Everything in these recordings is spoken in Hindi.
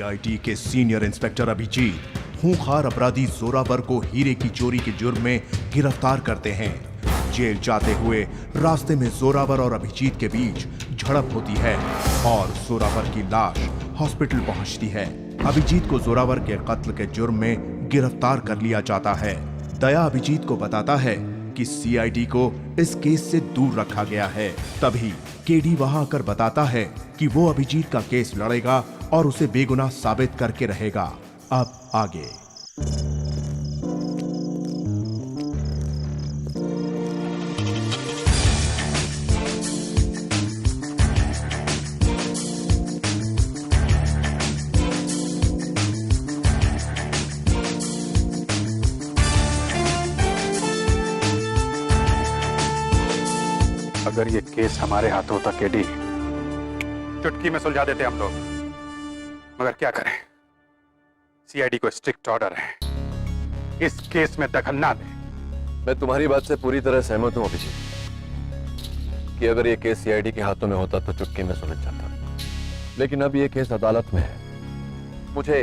सीआईडी के सीनियर इंस्पेक्टर अभिजीत खूंखार अपराधी जोरावर को हीरे की चोरी के जुर्म में गिरफ्तार करते हैं। जेल जाते हुए रास्ते में जोरावर और अभिजीत के बीच झड़प होती है और जोरावर की लाश हॉस्पिटल पहुंचती है। अभिजीत को जोरावर के कत्ल के जुर्म में गिरफ्तार कर लिया जाता है। दया अभिजीत को बताता है कि सीआईडी को इस केस से दूर रखा गया है। तभी केडी वहां आकर बताता है कि वो अभिजीत का केस लड़ेगा और उसे बेगुनाह साबित करके रहेगा। अब आगे। अगर ये केस हमारे हाथों होता केडी, चुटकी में सुलझा देते हम लोग, मगर क्या करें, सीआईडी को स्ट्रिक्ट ऑर्डर है इस केस में दखल ना दे। मैं तुम्हारी बात से पूरी तरह सहमत हूं अभिजीत कि अगर ये केस सीआईडी के हाथों में होता तो चुटकी में सुलझ जाता, लेकिन अब ये केस अदालत में है। मुझे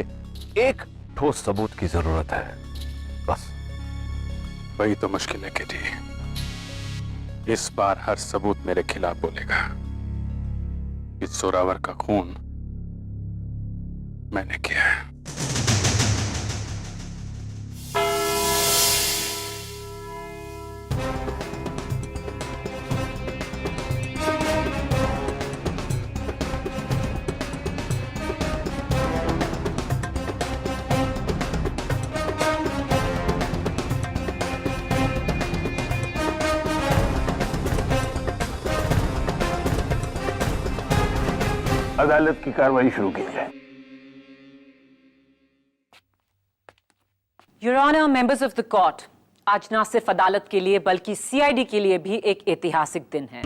एक ठोस सबूत की जरूरत है, बस। वही तो मुश्किल है केडी। इस बार हर सबूत मेरे खिलाफ बोलेगा कि जोरावर का खून मैंने किया है। अदालत की कार्रवाई शुरू की जाए। Your honour, members of the court, आज ना सिर्फ अदालत के लिए बल्कि सीआईडी के लिए भी एक ऐतिहासिक दिन है।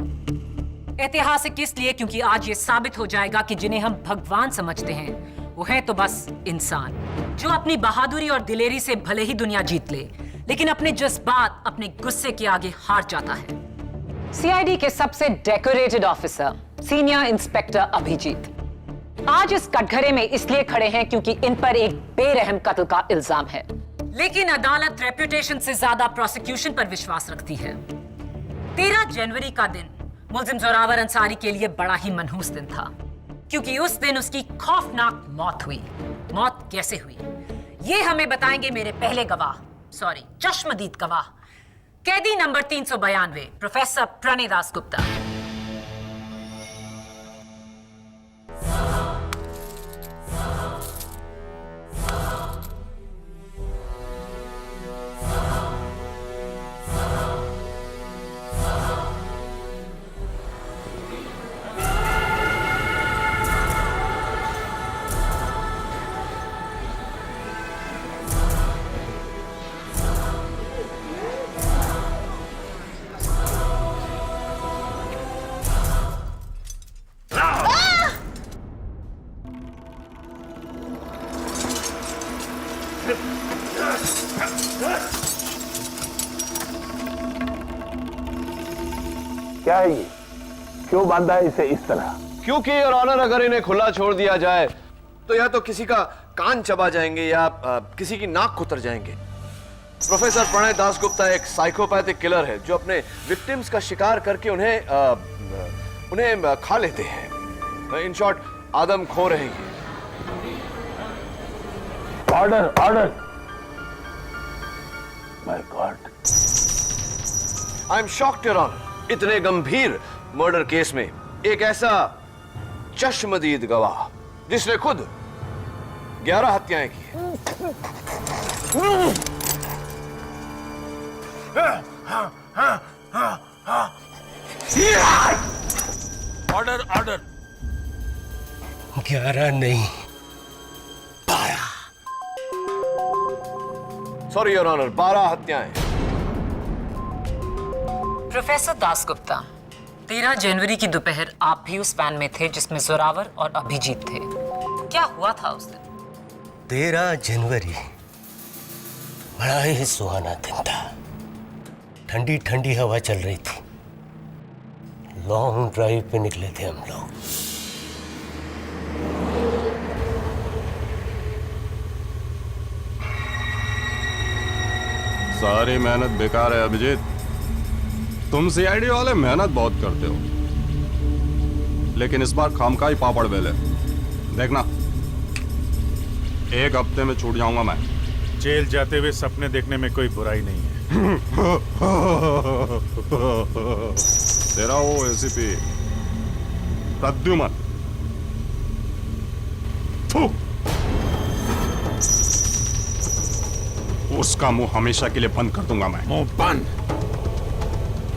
ऐतिहासिक इसलिए क्योंकि आज ये साबित हो जाएगा कि जिन्हें हम भगवान समझते हैं वो है तो बस इंसान, जो अपनी बहादुरी और दिलेरी से भले ही दुनिया जीत ले, लेकिन अपने जज्बात, अपने गुस्से के आगे हार जाता है। सीआईडी के सबसे decorated officer senior inspector Abhijeet आज इस कटघरे में इसलिए खड़े हैं क्योंकि इन पर एक बेरहम कत्ल का इल्जाम है, लेकिन अदालत रेप्यूटेशन से ज्यादा प्रोसिक्यूशन पर विश्वास रखती है। 13 जनवरी का दिन मुल्जिम जोरावर अंसारी के लिए बड़ा ही मनहूस दिन था, क्योंकि उस दिन उसकी खौफनाक मौत हुई। मौत कैसे हुई, ये हमें बताएंगे मेरे पहले चश्मदीद गवाह, कैदी नंबर 392 प्रोफेसर प्रणय दास गुप्ता। क्या है ये? क्यों बांधा है इसे इस तरह? क्योंकि योर ऑनर, अगर इन्हें खुला छोड़ दिया जाए तो या तो किसी का कान चबा जाएंगे या किसी की नाक कुतर जाएंगे। प्रोफेसर प्रणय दास गुप्ता एक साइकोपैथिक किलर है जो अपने विक्टिम्स का शिकार करके उन्हें खा लेते हैं। इन शॉर्ट, आदमखोर है ये। Order, order. My god, I am shocked your honour, इतने गंभीर मर्डर केस में एक ऐसा चश्मदीद गवाह जिसने खुद 11 हत्याएं की हैं। Order, order. 11 नहीं, 12। सॉरी योर ऑनर, 12 हत्याएं। प्रोफेसर दास गुप्ता, 13 जनवरी की दोपहर आप भी उस वैन में थे जिसमें जोरावर और अभिजीत थे। क्या हुआ था उस दिन? 13 जनवरी बड़ा ही सुहाना दिन था। ठंडी ठंडी हवा चल रही थी। लॉन्ग ड्राइव पे निकले थे हम लोग। सारी मेहनत बेकार है अभिजीत। तुम सीआईडी वाले मेहनत बहुत करते हो, लेकिन इस बार खामखा ही पापड़ बेले। देखना, एक हफ्ते में छूट जाऊंगा मैं। जेल जाते हुए सपने देखने में कोई बुराई नहीं है। तेरा वो एसीपी प्रद्युमन, थू, उसका मुंह हमेशा के लिए बंद कर दूंगा मैं। मुंह बंद?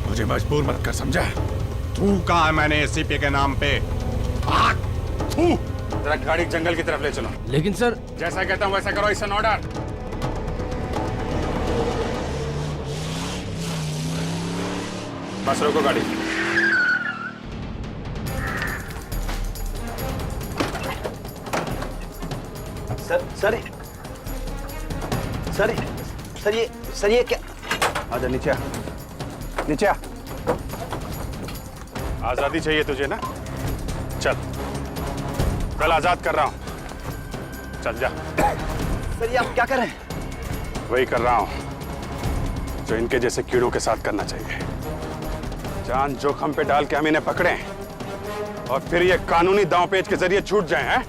मुझे मजबूर मत कर, समझा? थू कहा है मैंने एसीपी के नाम पे? थू। जरा गाड़ी जंगल की तरफ ले चलो। लेकिन सर, जैसा कहता हूं वैसा करो। It's an order. बस रोको गाड़ी। सर ये क्या? आजा नीचे आ, नीचे आ। आजादी चाहिए तुझे ना? चल, कल आजाद कर रहा हूं। चल जा। सर ये आप क्या कर रहे हैं? वही कर रहा हूं जो इनके जैसे कीड़ों के साथ करना चाहिए। जान जोखिम पे डाल के हम इन्हें पकड़ें और फिर ये कानूनी दांवपेच के जरिए छूट जाएं, हैं?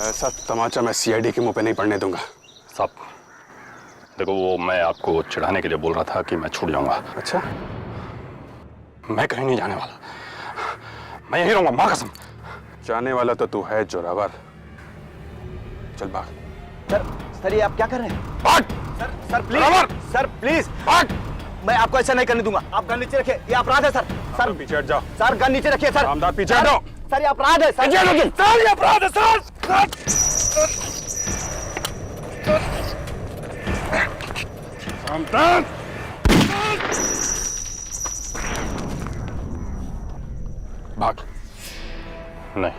ऐसा तमाचा मैं सीआईडी के मुंह पे नहीं पड़ने दूंगा। साहब देखो, वो मैं आपको चिढ़ाने के लिए बोल रहा था कि मैं छूट जाऊंगा। अच्छा, मैं कहीं नहीं जाने वाला, मैं यहीं रहूंगा, मां कसम। जाने वाला तो तू है जोरावर। चल भाग। सर ये आप क्या कर रहे हैं? भाग! सर प्लीज, सर प्लीज, भाग! मैं आपको ऐसा नहीं करने दूंगा। आप गन नीचे रखिए, ये अपराध है सर। सर पीछे हट जाओ। सर गन नीचे रखिए सर। आमदार पीछे हटो। सर ये अपराध है सर। सर ये अपराध है सर। आमदार, भाग! नहीं,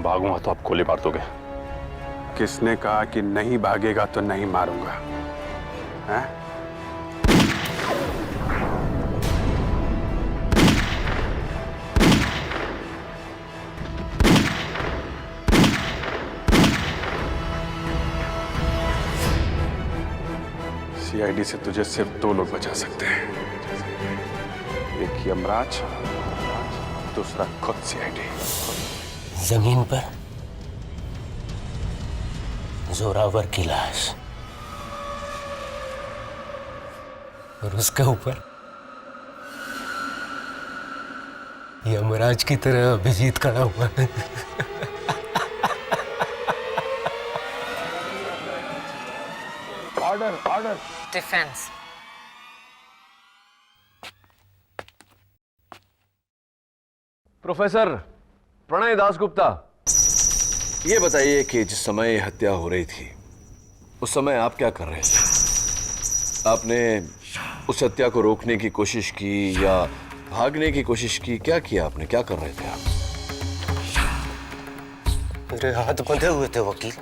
भागूंगा तो आप गोली मार दोगे। किसने कहा कि नहीं भागेगा तो नहीं मारूंगा? हैं? सीआईडी से तुझे सिर्फ 2 लोग बचा सकते हैं, एक यमराज, दूसरा खुद सीआईडी। जमीन पर जोरावर की लाश और उसके ऊपर यमराज की तरह अभिजीत खड़ा हुआ है। Order. Defence. Professor Pranay Dasgupta, ये बताइए कि जिस समय ये हत्या हो रही थी उस समय आप क्या कर रहे थे? आपने उस हत्या को रोकने की कोशिश की या भागने की कोशिश की? क्या किया आपने? क्या कर रहे थे आप? मेरे हाथ बंधे हुए थे वकील।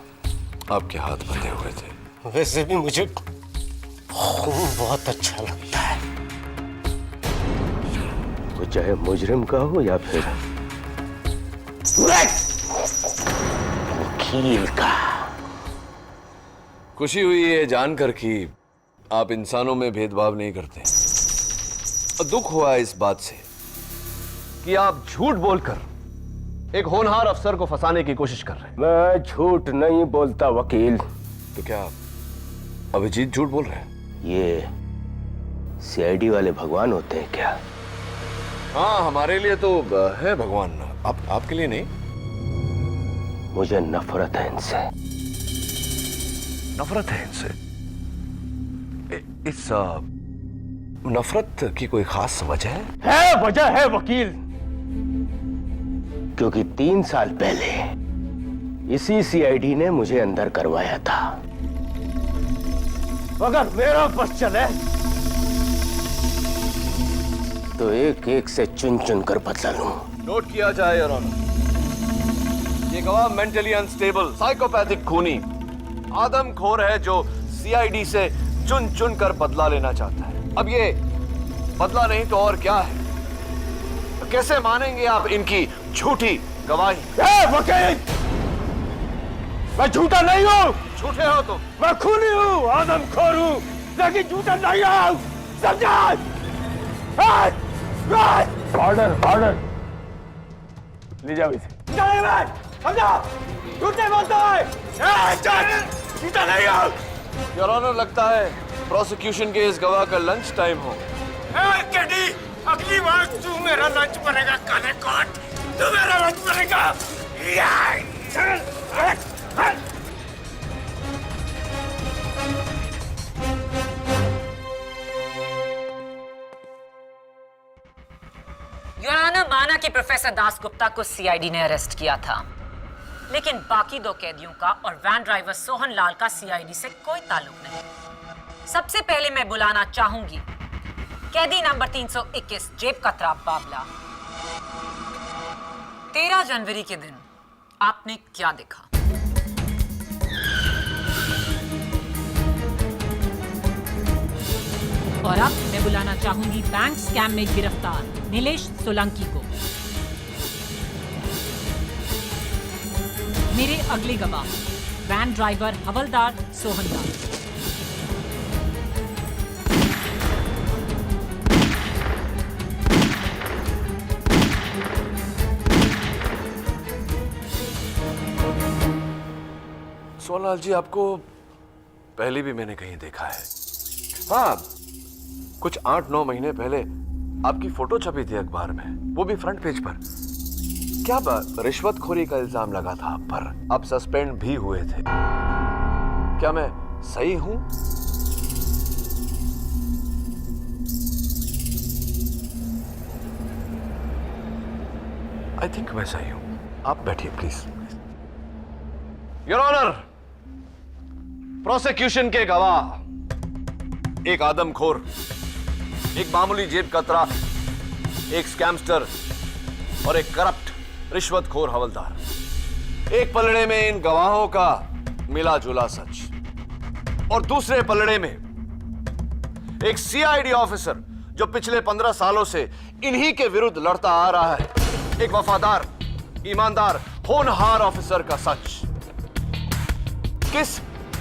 आपके हाथ बंधे हुए थे? वैसे भी मुझे खून बहुत अच्छा लगता है, वो चाहे मुजरिम का हो या फिर वकील का। खुशी हुई है जानकर कि आप इंसानों में भेदभाव नहीं करते। और दुख हुआ इस बात से कि आप झूठ बोलकर एक होनहार अफसर को फंसाने की कोशिश कर रहे हैं। मैं झूठ नहीं बोलता वकील। तो क्या अभिजीत झूठ बोल रहे हैं? ये सीआईडी वाले भगवान होते हैं क्या? हाँ, हमारे लिए तो है भगवान, आपके लिए नहीं। मुझे नफरत है इनसे। नफरत है इनसे? इस नफरत की कोई खास वजह है? है, वजह है वकील। क्योंक'i 3 साल पहले इसी सीआईडी ने मुझे अंदर करवाया था। अगर मेरा बस चले तो एक एक से चुन चुन कर बदला लूं। नोट किया जाए योर ऑनर, ये गवाह मेंटली अनस्टेबल, साइकोपैथिक खूनी, आदमखोर है जो सीआईडी से चुन चुन कर बदला लेना चाहता है। अब ये बदला नहीं तो और क्या है? तो कैसे मानेंगे आप इनकी झूठी गवाही? वकील, मैं झूठा नहीं हूं। झूठे हो तुम। मैं खूनी हूँ, आदमखोर हूँ, लेकिन झूठा नहीं हूँ, समझा? ऑर्डर ऑर्डर, ले जाओ इसे। नहीं मैं समझा, झूठे बोलता है, झूठा नहीं हूँ। योर ऑनर, लगता है प्रोसिक्यूशन के इस गवाह का लंच टाइम हो। केडी, अगली बार तू मेरा लंच भरेगा, काले कोट, तू मेरा लंच भरेगा। योर ऑनर, माना कि प्रोफेसर दासगुप्ता को सीआईडी ने अरेस्ट किया था, लेकिन बाकी दो कैदियों का और वैन ड्राइवर सोहन लाल का सीआईडी से कोई ताल्लुक नहीं। सबसे पहले मैं बुलाना चाहूंगी कैदी नंबर 321 जेब कतरा बाबला। 13 जनवरी के दिन आपने क्या देखा? और अब मैं बुलाना चाहूंगी बैंक स्कैम में गिरफ्तार नीलेश सोलंकी को। मेरे अगले गवाह वैन ड्राइवर हवलदार सोहन लाल। सोहनलाल जी, आपको पहले भी मैंने कहीं देखा है। हाँ, कुछ 8-9 महीने पहले आपकी फोटो छपी थी अखबार में, वो भी फ्रंट पेज पर। क्या रिश्वतखोरी का इल्जाम लगा था आप पर, आप सस्पेंड भी हुए थे। क्या मैं सही हूं? आई थिंक मैं सही हूं। आप बैठिए प्लीज। योर ऑनर, प्रोसिक्यूशन के गवाह एक आदमखोर, एक मामूली जेब कतरा, एक स्कैमस्टर और एक करप्ट रिश्वतखोर हवलदार। एक पलड़े में इन गवाहों का मिला जुला सच और दूसरे पलड़े में एक सीआईडी ऑफिसर जो पिछले 15 सालों से इन्हीं के विरुद्ध लड़ता आ रहा है। एक वफादार, ईमानदार, होनहार ऑफिसर का सच। किस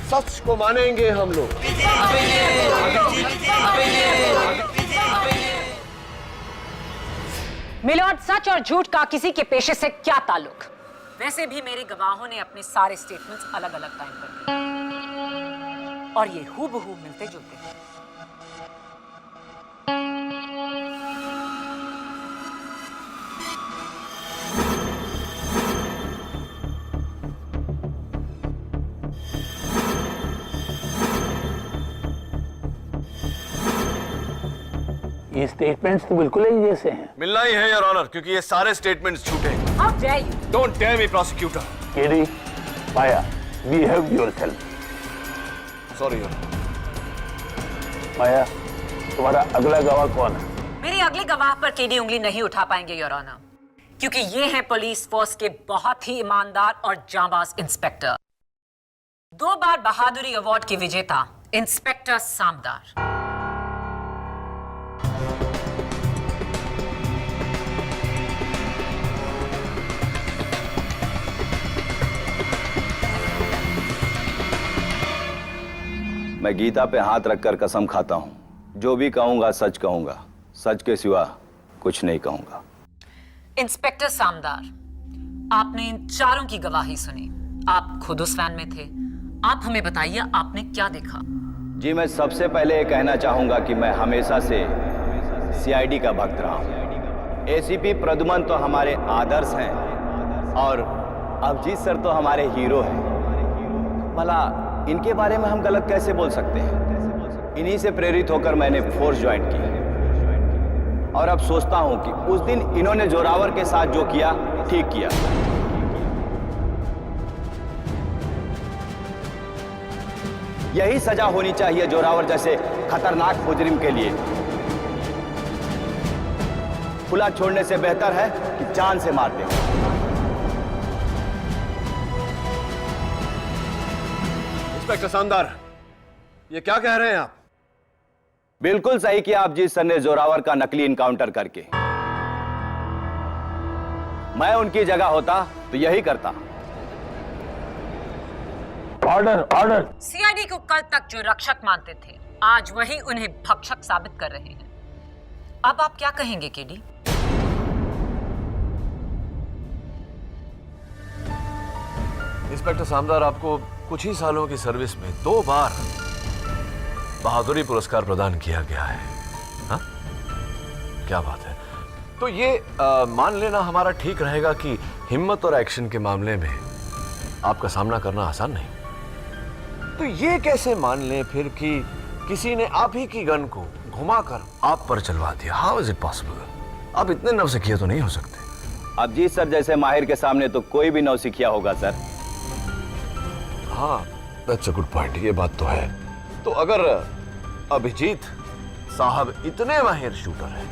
सच को मानेंगे हम लोग? मिलॉर्ड, सच और झूठ का किसी के पेशे से क्या ताल्लुक? वैसे भी मेरे गवाहों ने अपने सारे स्टेटमेंट्स अलग अलग टाइम पर दिए और ये हूबहू मिलते जुलते हैं। ये स्टेटमेंट्स तो बिल्कुल ही जैसे हैं। मिलना ही है योर ऑनर, क्योंकि ये सारे स्टेटमेंट्स झूठे हैं। How dare you? Don't dare me prosecutor. KD, Maya, behave yourself. Sorry your honour. Maya, तुम्हारा अगला गवाह कौन है? मेरे अगले गवाह पर केडी उंगली नहीं उठा पाएंगे योर ऑनर, क्योंकि ये हैं पुलिस फोर्स के बहुत ही ईमानदार और जांबाज इंस्पेक्टर, 2 बार बहादुरी अवार्ड के विजेता इंस्पेक्टर सामदार। मैं गीता पे हाथ रखकर कसम खाता हूं, जो भी कहूंगा सच कहूंगा, सच के सिवा कुछ नहीं कहूंगा। इंस्पेक्टर सामदार, आपने इन चारों की गवाही सुनी। आप खुद उस वैन में थे। आप हमें बताइए, आपने क्या देखा? जी, मैं सबसे पहले ये कहना चाहूंगा कि मैं हमेशा से सीआईडी का भक्त रहा हूं। एसीपी प्रद्युमन तो हमारे आदर्श हैं और अभिजीत सर तो हमारे हीरो हैं। भला इनके बारे में हम गलत कैसे बोल सकते हैं? इन्हीं से प्रेरित होकर मैंने फोर्स ज्वाइन की और अब सोचता हूं कि उस दिन इन्होंने जोरावर के साथ जो किया ठीक किया। यही सजा होनी चाहिए जोरावर जैसे खतरनाक मुजरिम के लिए। खुला छोड़ने से बेहतर है कि जान से मार दें। इंस्पेक्टर सामदार, ये क्या कह रहे हैं आप? बिल्कुल सही किया अभिजीत सर ने जोरावर का नकली इनकाउंटर करके। मैं उनकी जगह होता तो यही करता। Order order. सीआईडी को कल तक जो रक्षक मानते थे, आज वही उन्हें भक्षक साबित कर रहे हैं। अब आप क्या कहेंगे केडी? इंस्पेक्टर सामदार, आपको कुछ ही सालों की सर्विस में 2 बार बहादुरी पुरस्कार प्रदान किया गया है। हाँ? क्या बात है। तो ये मान लेना हमारा ठीक रहेगा कि हिम्मत और एक्शन के मामले में आपका सामना करना आसान नहीं। तो ये कैसे मान लें फिर कि किसी ने आप ही की गन को घुमाकर आप पर चलवा दिया? How is it possible? आप इतने नौसिखिया तो नहीं हो सकते। अभिजीत सर जैसे माहिर के सामने तो कोई भी नौसिखिया होगा सर। हाँ, दैट्स अ गुड पॉइंट, ये बात तो है। तो अगर अभिजीत साहब इतने माहिर शूटर हैं,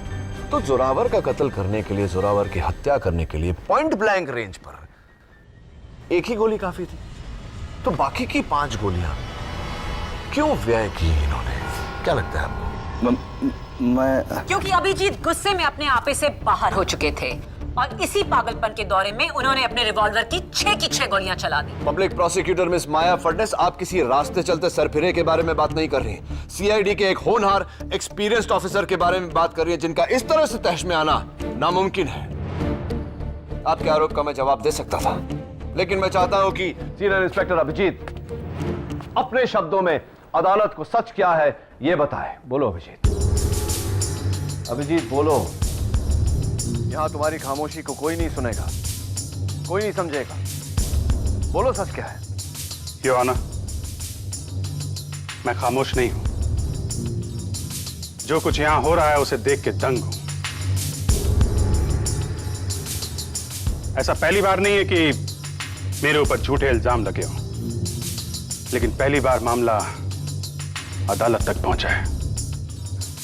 तो जोरावर का कत्ल करने के लिए, जोरावर की हत्या करने के लिए पॉइंट ब्लैंक रेंज पर एक ही गोली काफी थी। तो बाकी की 5 गोलियां क्यों व्यय की इन्होंने? क्या लगता है आपको? मैं क्योंकि अभिजीत गुस्से में अपने आपे से बाहर हो चुके थे और इसी पागलपन के दौरे में उन्होंने अपने रिवॉल्वर की 6 की 6 गोलियां चला दी। पब्लिक प्रोसिक्यूटर मिस माया फडनेस, आप किसी रास्ते चलते सरफिरे के बारे में बात नहीं कर रही हैं। सीआईडी के एक होनहार एक्सपीरियंस्ड ऑफिसर के बारे में बात कर रही है, जिनका इस तरह से तहश में आना नामुमकिन है। आपके आरोप का मैं जवाब दे सकता था, लेकिन मैं चाहता हूं कि सीनियर इंस्पेक्टर अभिजीत अपने शब्दों में अदालत को सच क्या है यह बताए। बोलो अभिजीत। अभिजीत बोलो। यहां तुम्हारी खामोशी को कोई नहीं सुनेगा, कोई नहीं समझेगा। बोलो, सच क्या है? योर ऑनर, मैं खामोश नहीं हूं। जो कुछ यहां हो रहा है उसे देख के दंग हूं। ऐसा पहली बार नहीं है कि मेरे ऊपर झूठे इल्जाम लगे हों, लेकिन पहली बार मामला अदालत तक पहुंचा है।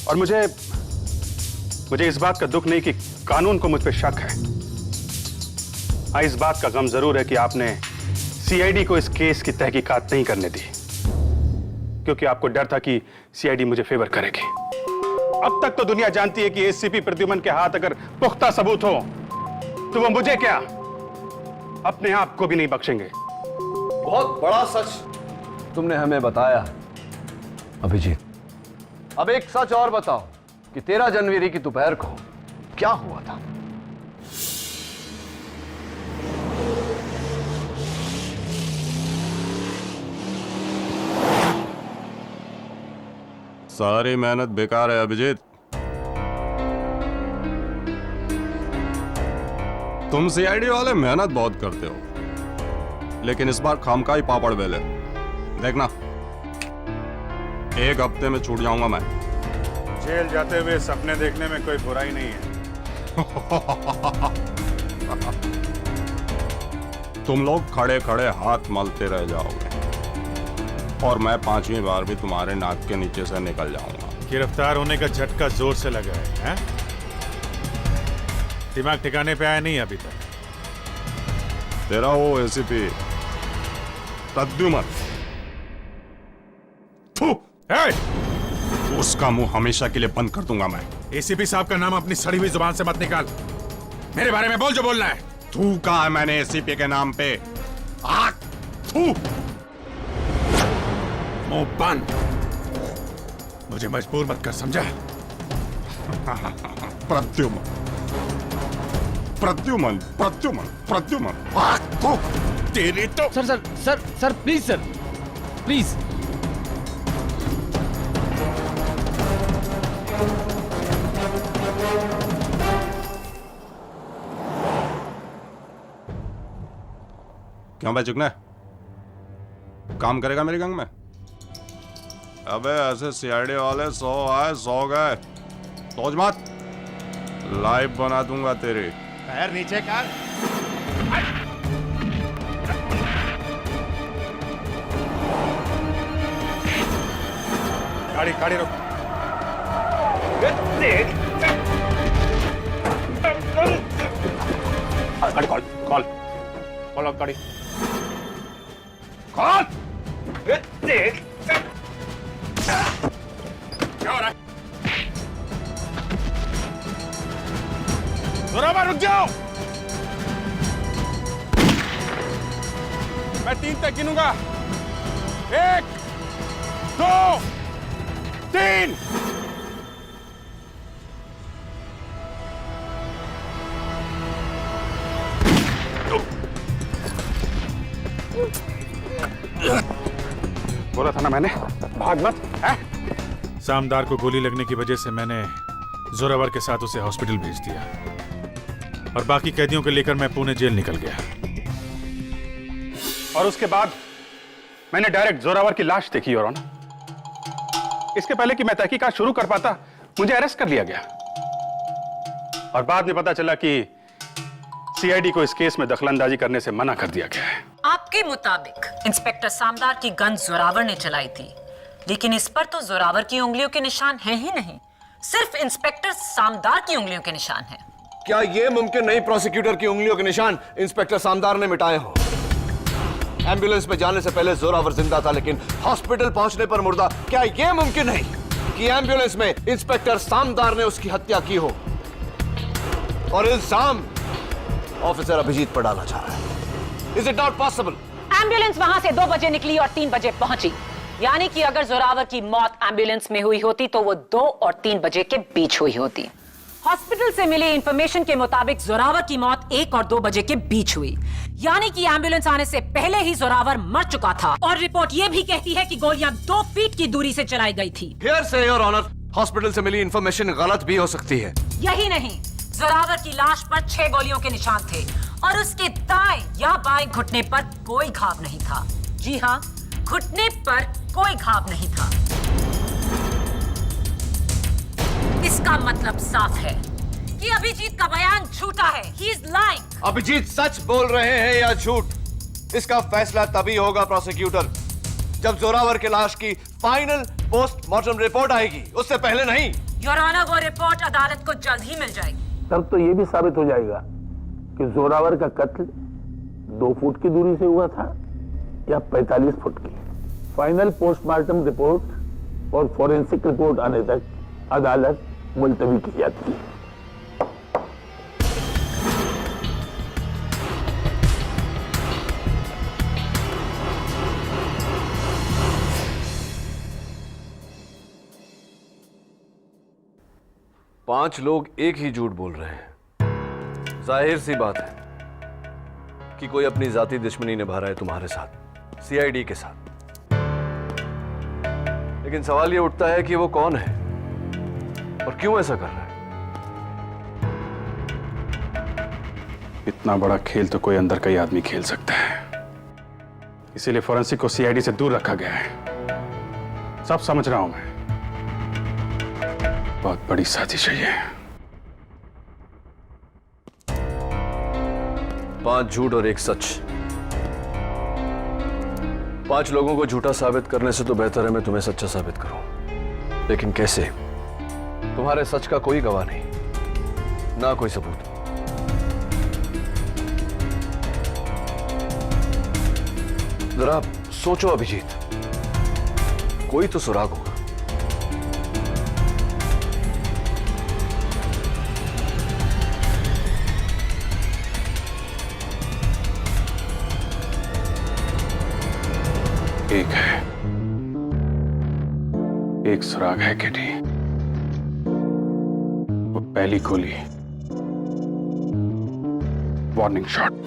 और मुझे इस बात का दुख नहीं कि कानून को मुझ पर शक है। हाँ, इस बात का गम जरूर है कि आपने सीआईडी को इस केस की तहकीकात नहीं करने दी, क्योंकि आपको डर था कि सीआईडी मुझे फेवर करेगी। अब तक तो दुनिया जानती है कि एसीपी प्रद्युमन के हाथ अगर पुख्ता सबूत हो तो वो मुझे क्या, अपने आप को भी नहीं बख्शेंगे। बहुत बड़ा सच तुमने हमें बताया अभिजीत। अब एक सच और बताओ कि 13 जनवरी की दोपहर को क्या हुआ था? सारी मेहनत बेकार है अभिजीत। तुम सीआईडी वाले मेहनत बहुत करते हो, लेकिन इस बार खामखाई पापड़ बेले। देखना, 1 हफ्ते में छूट जाऊंगा मैं। जेल जाते हुए सपने देखने में कोई बुराई नहीं है। तुम लोग खड़े खड़े हाथ मलते रह जाओगे और मैं 5वीं बार भी तुम्हारे नाक के नीचे से निकल जाऊंगा। गिरफ्तार होने का झटका जोर से लगा है? दिमाग ठिकाने पे आया नहीं अभी तक? तेरा वो एसीपी प्रद्युमन, उसका मुंह हमेशा के लिए बंद कर दूंगा मैं। एसीपी साहब का नाम अपनी सड़ी हुई जुबान से मत निकाल। मेरे बारे में बोल जो बोलना है। थू कहा है मैंने एसीपी के नाम पे? थू। मुंह बंद। मुझे मजबूर मत कर, समझा? प्रद्युमन, प्रद्युमन, प्रद्युमन, प्रद्युमन। तेरी तो sir sir sir sir please sir, please. क्यों भाई चुकना काम करेगा मेरी गंग में? अबे ऐसे सीआईडी वाले 100 आए 100 गए, सोच मत, लाइव बना दूंगा तेरी। पैर नीचे कर। गाड़ी गाड़ी रोक। गाड़ी कॉल कॉल कॉल गाड़ी कॉल। क्या हो रहा है? जोरावर रुक जाओ। मैं 3 तक गिनूंगा, 1 2 3 बोला था ना मैंने, भाग मत है? सामदार को गोली लगने की वजह से मैंने जोरावर के साथ उसे हॉस्पिटल भेज दिया और बाकी कैदियों को लेकर मैं पुणे जेल निकल गया। और उसके बाद मैंने डायरेक्ट जोरावर की लाश देखी और इसके पहले कि मैं तहकीकात शुरू कर पाता मुझे अरेस्ट कर लिया गया और बाद में पता चला कि सीआईडी को इस केस में दखलंदाजी करने से मना कर दिया गया है। आपके मुताबिक इंस्पेक्टर सामदार की गन जोरावर ने चलाई थी, लेकिन इस पर तो जोरावर की उंगलियों के निशान हैं ही नहीं, सिर्फ इंस्पेक्टर सामदार की उंगलियों के निशान हैं। क्या यह मुमकिन नहीं प्रोसिक्यूटर की उंगलियों के निशान इंस्पेक्टर सामदार ने मिटाए हो? एम्बुलेंस में जाने से पहले जोरावर जिंदा था, लेकिन हॉस्पिटल पहुंचने पर मुर्दा। क्या यह मुमकिन नहीं कि एम्बुलेंस में इंस्पेक्टर सामदार ने उसकी हत्या की हो और इल्जाम ऑफिसर अभिजीत पर डालना चाह रहा है? Is it not possible? Ambulance वहां से 2 बजे निकली और 3 बजे पहुंची, यानी कि अगर जोरावर की मौत एम्बुलेंस में हुई होती तो वो 2 और 3 बजे के बीच हुई होती। हॉस्पिटल से मिली इंफॉर्मेशन के मुताबिक जोरावर की मौत 1 और 2 बजे के बीच हुई, यानी कि एम्बुलेंस आने से पहले ही जोरावर मर चुका था। और रिपोर्ट ये भी कहती है कि गोलियां 2 फीट की दूरी से चलाई गई थी। Here say your honor, hospital से मिली इंफॉर्मेशन गलत भी हो सकती है। यही नहीं, जोरावर की लाश पर 6 गोलियों के निशान थे और उसके दाएं या बाएं घुटने पर कोई घाव नहीं था। जी हाँ, घुटने पर कोई घाव नहीं था। इसका मतलब साफ है कि अभिजीत का बयान झूठा है। He is lying. अभिजीत सच बोल रहे हैं या झूठ, इसका फैसला तभी होगा प्रोसिक्यूटर जब जोरावर की लाश की फाइनल पोस्टमार्टम रिपोर्ट आएगी, उससे पहले नहीं। योर ऑनर, वो रिपोर्ट अदालत को जल्द ही मिल जाएगी। तब तो ये भी साबित हो जाएगा कि जोरावर का कत्ल 2 फुट की दूरी से हुआ था या 45 फुट की। फाइनल पोस्टमार्टम रिपोर्ट और फॉरेंसिक रिपोर्ट आने तक अदालत मुलतवी की जाती है। पांच लोग एक ही झूठ बोल रहे हैं। जाहिर सी बात है कि कोई अपनी जाती दुश्मनी निभा रहा है तुम्हारे साथ, सीआईडी के साथ। लेकिन सवाल यह उठता है कि वो कौन है और क्यों ऐसा कर रहा है? इतना बड़ा खेल तो कोई अंदर का ही आदमी खेल सकता है, इसीलिए फोरेंसिक को सीआईडी से दूर रखा गया है। सब समझ रहा हूं मैं, बहुत बड़ी साजिश है ये। 5 झूठ और 1 सच। 5 लोगों को झूठा साबित करने से तो बेहतर है मैं तुम्हें सच्चा साबित करूं। लेकिन कैसे? तुम्हारे सच का कोई गवाह नहीं, ना कोई सबूत। जरा सोचो अभिजीत, कोई तो सुराग होगा। एक है, एक सुराग है केटी। वो पहली गोली, वार्निंग शॉट।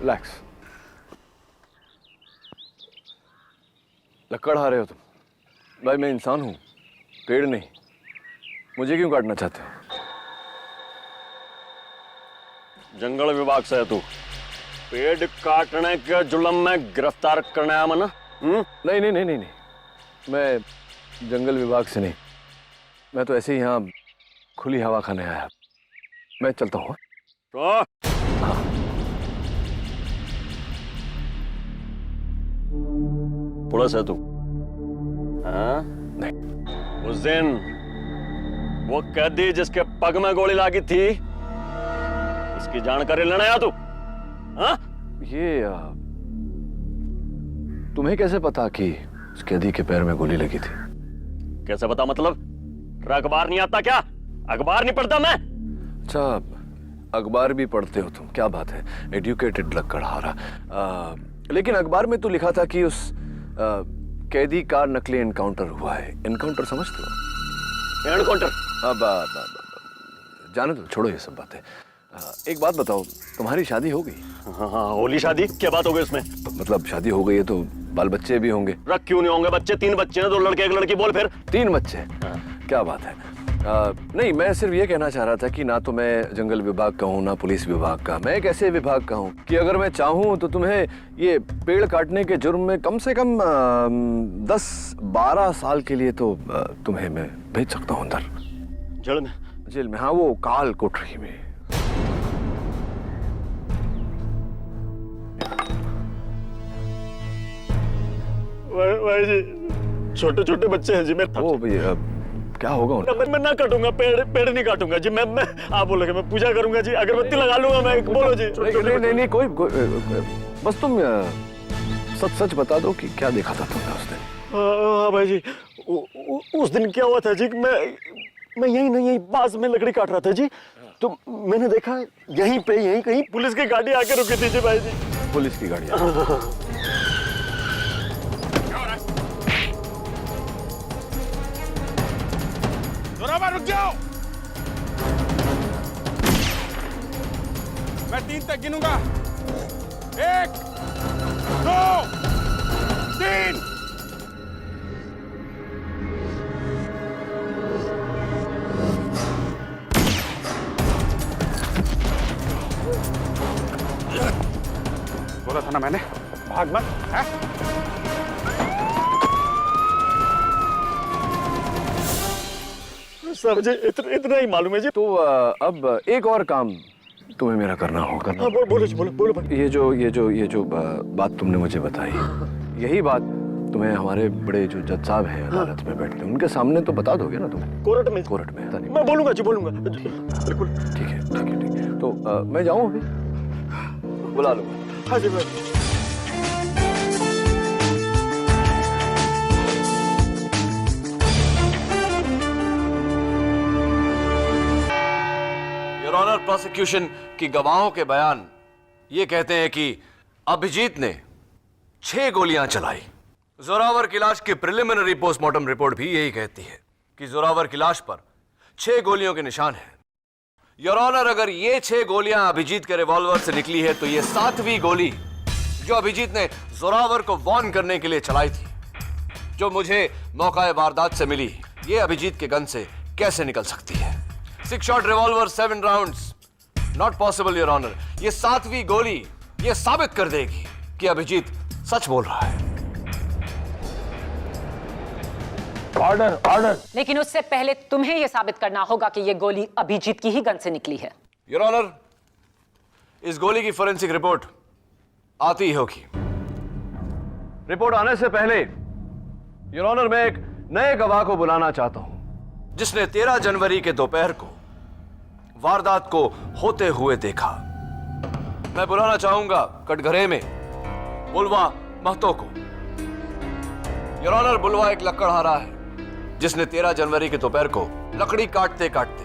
रिलैक्स। लकड़ आ रहे हो तुम? भाई मैं इंसान हूं, पेड़ नहीं। मुझे क्यों काटना चाहते हो? जंगल विभाग से है तू, पेड़ काटने के जुल्म में गिरफ्तार करने आया मना? नहीं नहीं नहीं नहीं नहीं, मैं जंगल विभाग से नहीं, मैं तो ऐसे ही यहाँ खुली हवा खाने आया। मैं चलता हूँ। तो पुलिस है तू? हाँ? नहीं। उस दिन वो कैदी जिसके पग में गोली लगी थी, उसकी जानकारी लेने आया तू? हाँ? ये तुम्हें कैसे पता कि उस कैदी के पैर में गोली लगी थी? कैसे पता मतलब? अखबार नहीं आता क्या? अखबार नहीं पढ़ता मैं? अच्छा, अखबार भी पढ़ते हो तुम, क्या बात है, एडुकेटेड लकड़हारा। लेकिन अखबार में तो लिखा था कि उस कैदी का नकली एनकाउंटर हुआ है। एनकाउंटर समझते हो? एनकाउंटर? अब जाने दो, छोड़ो ये सब बातें। एक बात बताओ, तुम्हारी शादी हो गई? हाँ, होली शादी क्या बात हो गई उसमें? मतलब शादी हो गई है तो बाल बच्चे भी होंगे? रख क्यों नहीं होंगे बच्चे? 3 बच्चे हैं, 2 लड़के 1 लड़की। बोल फिर। 3 बच्चे? क्या बात है। नहीं, मैं सिर्फ ये कहना चाह रहा था कि ना तो मैं जंगल विभाग का हूँ ना पुलिस विभाग का। मैं एक ऐसे विभाग का हूँ कि अगर मैं चाहूँ तो तुम्हें ये पेड़ काटने के जुर्म में कम से कम 10-12 साल के लिए तो तुम्हें मैं भेज सकता हूँ अंदर। जेल में? जेल में, हाँ, वो काल कोठरी में। भाई जी, छोटे छोटे बच्चे हैं जी मेरे। ओ भैया, क्या होगा उन्हें? मैं ना काटूंगा, पेड़ नहीं काटूंगा जी। मैं आप बोलोगे मैं पूजा करूंगा जी, अगरबत्ती लगा लूंगा मैं। बोलो जी। नहीं, कोई बस तुम सच बता दो कि क्या देखा था तुमने उस दिन? हाँ भाई जी, उस दिन क्या हुआ था जी, मैं यहीं पास में लकड़ी काट रहा था जी, तो मैंने देखा यहीं कहीं पुलिस की गाड़ी आके रुकी थी जी भाई जी। पुलिस की गाड़ी? जोरावर रुक जाओ, मैं 3 तक गिनूंगा। 1, 2, 3। बोला था ना मैंने, भाग मत। है? सब जी इतना ही मालूम है जी। तो अब एक और काम तुम्हें मेरा करना होगा। हाँ, बोलो जी, बोलो। ये जो बात तुमने मुझे बताई, यही बात तुम्हें हमारे बड़े जो जज साहब हैं अदालत में बैठते हैं, उनके सामने तो बता दोगे ना तुम? कोर्ट में? कोर्ट में नहीं। मैं बोलूंगा जी, बोलूंगा बिल्कुल। ठीक है। तो मैं जाऊं अभी? बुला लूंगा। हाँ जी भाई। योर ऑनर, प्रोसिक्यूशन की गवाहों के बयान ये कहते हैं कि अभिजीत ने 6 गोलियां चलाई। जोरावर की लाश की प्रिलिमिनरी पोस्टमार्टम रिपोर्ट भी यही कहती है कि जोरावर की लाश पर 6 गोलियों के निशान हैं। योर ऑनर, अगर ये 6 गोलियां अभिजीत के रिवॉल्वर से निकली है तो ये 7वीं गोली जो अभिजीत ने जोरावर को वार्न करने के लिए चलाई थी, जो मुझे मौका वारदात से मिली, ये अभिजीत के गन से कैसे निकल सकती है? 6 shot revolver, 7 rounds, not possible your honour. ये 7वीं गोली ये साबित कर देगी कि अभिजीत सच बोल रहा है। ऑर्डर। लेकिन उससे पहले तुम्हें यह साबित करना होगा कि यह गोली अभिजीत की ही गन से निकली है। योर ऑनर, इस गोली की फोरेंसिक रिपोर्ट आती ही होगी। रिपोर्ट आने से पहले योर ऑनर, मैं एक नए गवाह को बुलाना चाहता हूं जिसने 13 जनवरी के दोपहर को वारदात को होते हुए देखा। मैं बुलाना चाहूंगा कटघरे में बुलवा महतो को। योर ऑनर, बुलवा एक लकड़हारा है जिसने 13 जनवरी के दोपहर को लकड़ी काटते काटते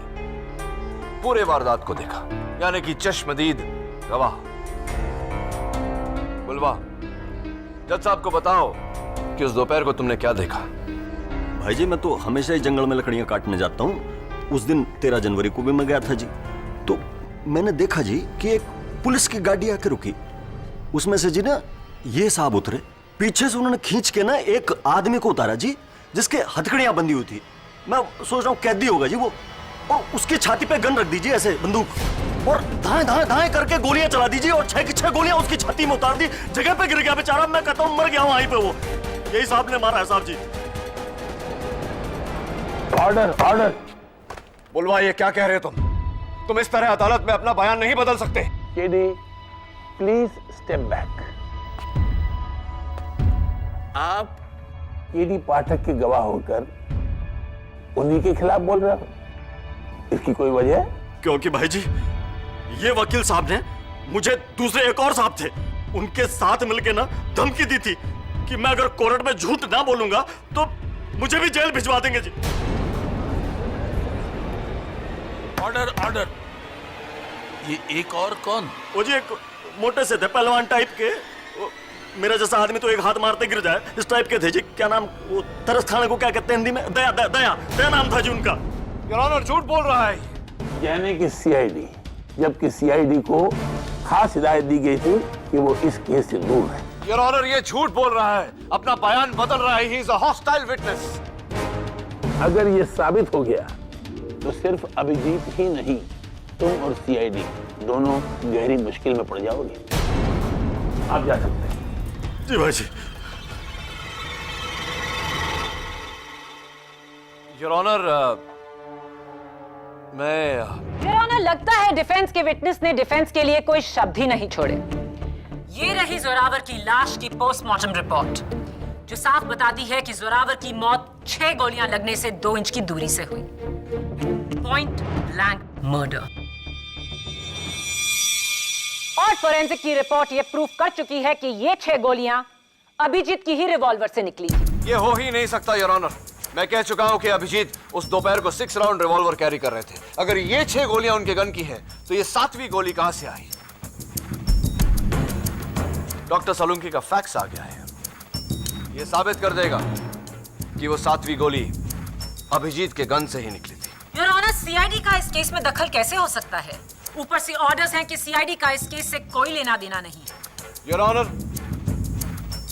पूरे वारदात को देखा, यानी कि चश्मदीद गवाह। बुलवा, जज साहब को बताओ कि उस दोपहर को तुमने क्या देखा। भाई जी, मैं तो हमेशा ही जंगल में लकड़ियां काटने जाता हूँ। उस दिन 13 जनवरी को भी मैं गया था जी, तो मैंने देखा जी कि एक पुलिस की गाड़ी आके रुकी उसमें से जी ना ये साहब उतरे, पीछे से उन्होंने खींच के ना एक आदमी को उतारा जी, जिसके हथकड़ियां बंधी हुई थी। मैं सोच रहा हूँ कैदी होगा जी वो, और उसकी छाती पे गन रख दीजिए ऐसे बंदूक, और धाए धाए धाए करके गोलियां चला दीजिए, और 6 की 6 गोलियां उसकी छाती में उतार दी, जगह पे गिर गया बेचारा। मैं कहता हूँ मर गया वहीं पे वो। यही साहब ने मारा है साहब जी। Order order. बुलवा, ये क्या कह रहे हो तुम इस तरह अदालत में अपना बयान नहीं बदल सकते। KD please step back. आप केडी पाठक के गवाह होकर उन्हीं के खिलाफ बोल रहे हो, इसकी कोई वजह? क्योंकि भाई जी ये वकील साहब ने मुझे दूसरे एक और साहब थे, उनके साथ मिलके ना धमकी दी थी कि मैं अगर कोर्ट में झूठ ना बोलूंगा तो मुझे भी जेल भिजवा देंगे जी। Order order. ये एक और कौन? वो जी एक मोटे से थे, पहलवान टाइप के, मेरा जैसा आदमी तो एक हाथ मारते गिर जाए, इस टाइप के थे जी। क्या नाम, वो तरस खाने को क्या कहते हैं हिंदी में? दया, दया दया दया नाम था जी उनका। योर ऑनर झूठ बोल रहा है। यानी कि सीआईडी, जबकि सीआईडी को खास हिदायत दी गई थी कि वो इस केस से दूर है। योर ऑनर ये झूठ बोल रहा है, अपना बयान बदल रहा है। He is a hostile witness. अगर ये साबित हो गया तो सिर्फ अभिजीत ही नहीं, तुम और सीआईडी दोनों गहरी मुश्किल में पड़ जाओगे। आप जा सकते हैं। जी भाई जी। योर ऑनर योर ऑनर, लगता है डिफेंस के विटनेस ने डिफेंस के लिए कोई शब्द ही नहीं छोड़े। ये रही जोरावर की लाश की पोस्टमार्टम रिपोर्ट, जो साफ बताती है कि जोरावर की मौत 6 गोलियां लगने से 2 इंच की दूरी से हुई। Point blank murder. और फोरेंसिक की रिपोर्ट ये प्रूफ कर चुकी है कि ये 6 गोलियां अभिजीत की ही रिवॉल्वर से निकली। ये हो ही नहीं सकता योर ऑनर। मैं कह चुका हूं कि अभिजीत उस दोपहर को 6 राउंड रिवॉल्वर कैरी कर रहे थे। अगर ये 6 गोलियां उनके गन की हैं, तो ये 7वीं गोली कहां से आई? डॉक्टर सलूंकी का फैक्स आ गया है, ये साबित कर देगा कि वो 7वीं गोली अभिजीत के गन से ही निकली थी। योर ऑनर, सीआईडी का इस केस में दखल कैसे हो सकता है? ऊपर से ऑर्डर्स हैं कि सीआईडी का इस केस से कोई लेना देना नहीं। Your honour,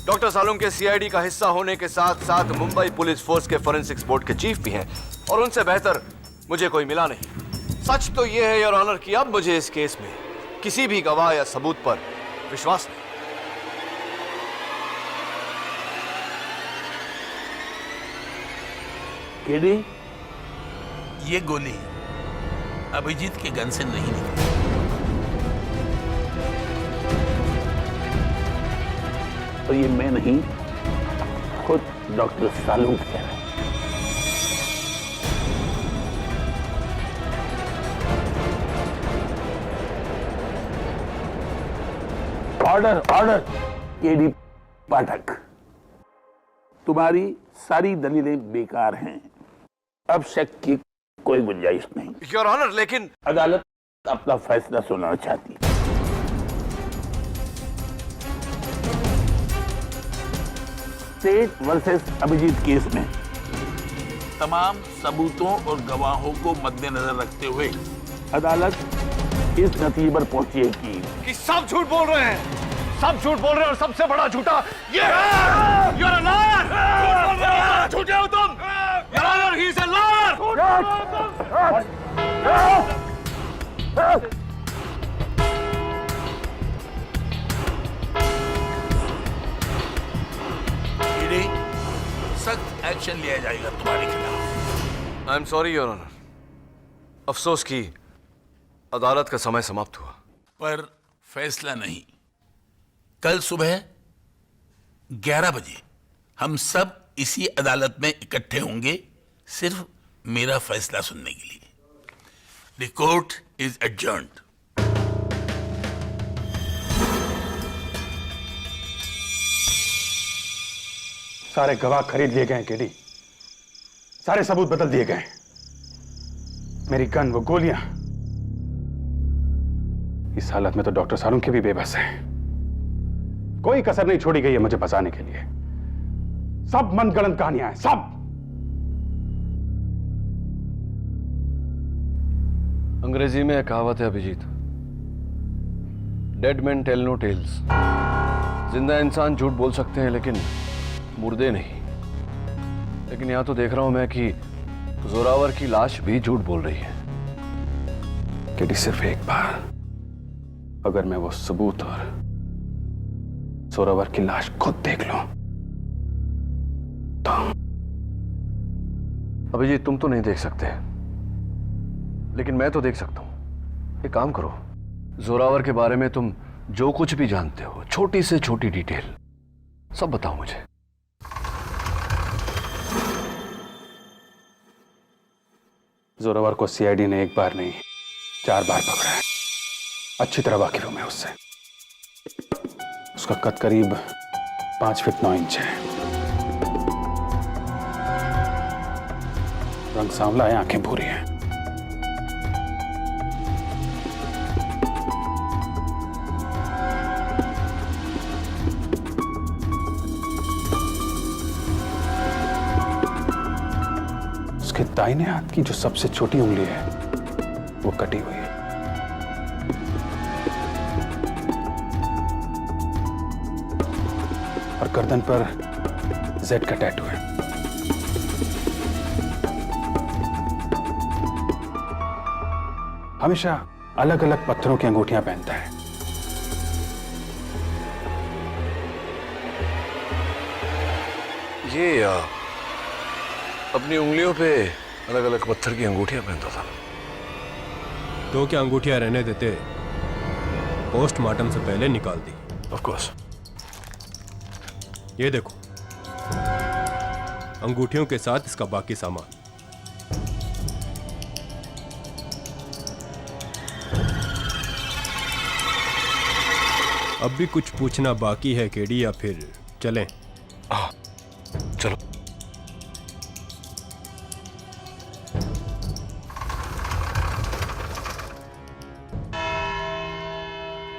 doctor Salunkhe CID का हिस्सा होने के साथ साथ मुंबई पुलिस फोर्स के फोरेंसिक्स बोर्ड के चीफ भी हैं, और उनसे बेहतर मुझे कोई मिला नहीं। सच तो यह है योर ऑनर कि अब मुझे इस केस में किसी भी गवाह या सबूत पर विश्वास नहीं। केडी, ये गोली अभिजीत के गन से नहीं निकली। और ये मैं नहीं, खुद डॉक्टर सालुंक कह रहे हैं। Order order. केडी पाठक, तुम्हारी सारी दलीलें बेकार हैं, अब शक की कोई गुंजाइश नहीं। योर ऑनर, लेकिन अदालत अपना फैसला सुनाना चाहती है। स्टेट वर्सेस अभिजीत केस में तमाम सबूतों और गवाहों को मद्देनजर रखते हुए अदालत इस नतीजे पर पहुंची है कि सब झूठ बोल रहे हैं, सब झूठ बोल रहे हैं, और सबसे बड़ा झूठा ये You're a liar! झूठे हो तुम। Your Honor, he is a liar! सख्त एक्शन लिया जाएगा तुम्हारे खिलाफ। I am sorry your honour. अफसोस की अदालत का समय समाप्त हुआ। पर फैसला नहीं। कल सुबह 11 बजे हम सब इसी अदालत में इकट्ठे होंगे, सिर्फ मेरा फैसला सुनने के लिए। The court is adjourned. सारे गवाह खरीद लिए गए केडी, सारे सबूत बदल दिए गए। मेरी गन, वो गोलियां, इस हालत में तो डॉक्टर सालुंके भी बेबस है। कोई कसर नहीं छोड़ी गई है मुझे बचाने के लिए। सब मनगढ़ंत कहानियां हैं, सब। अंग्रेजी में एक कहावत है Abhijeet, dead man tell no tales. जिंदा इंसान झूठ बोल सकते हैं लेकिन मुर्दे नहीं। लेकिन यहां तो देख रहा हूं मैं कि जोरावर की लाश भी झूठ बोल रही है। केडी, सिर्फ एक बार अगर मैं वो सबूत और जोरावर की लाश खुद देख लूं तो। अभिजीत, तुम तो नहीं देख सकते, लेकिन मैं तो देख सकता हूं। एक काम करो, जोरावर के बारे में तुम जो कुछ भी जानते हो, छोटी से छोटी डिटेल सब बताओ मुझे। जोरावर को सीआईडी ने एक बार नहीं 4 बार पकड़ा है। अच्छी तरह वाकिफ हूं मैं उससे। उसका कद करीब 5 फीट 9 इंच है। रंग सांवला है, आंखें भूरी हैं। उसके दाहिने हाथ की जो सबसे छोटी उंगली है वो कटी हुई है। और गर्दन पर जेड का टैटू है। हमेशा अलग अलग पत्थरों की अंगूठियां पहनता है। ये अपनी उंगलियों पे अलग अलग पत्थर की अंगूठियां पहनता था। तो क्या अंगूठियां रहने देते? पोस्टमार्टम से पहले निकाल दी। Of course. ये देखो, अंगूठियों के साथ इसका बाकी सामान। अब भी कुछ पूछना बाकी है केडी, या फिर चलें? चलो।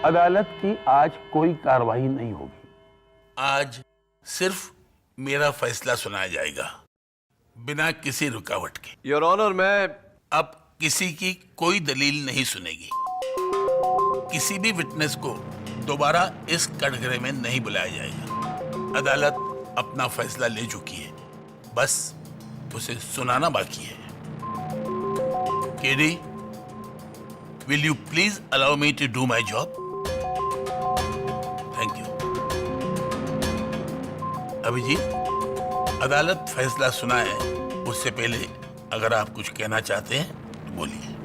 अदालत की आज कोई कार्रवाई नहीं होगी। आज सिर्फ मेरा फैसला सुनाया जाएगा, बिना किसी रुकावट के। योर ऑनर, मैं अब किसी की कोई दलील नहीं सुनेगी। किसी भी विटनेस को दोबारा इस कटघरे में नहीं बुलाया जाएगा। अदालत अपना फैसला ले चुकी है, बस उसे सुनाना बाकी है। KD, will you please allow me to do my job? Thank you. Abhijeet, अदालत फैसला सुनाए उससे पहले अगर आप कुछ कहना चाहते हैं तो बोलिए।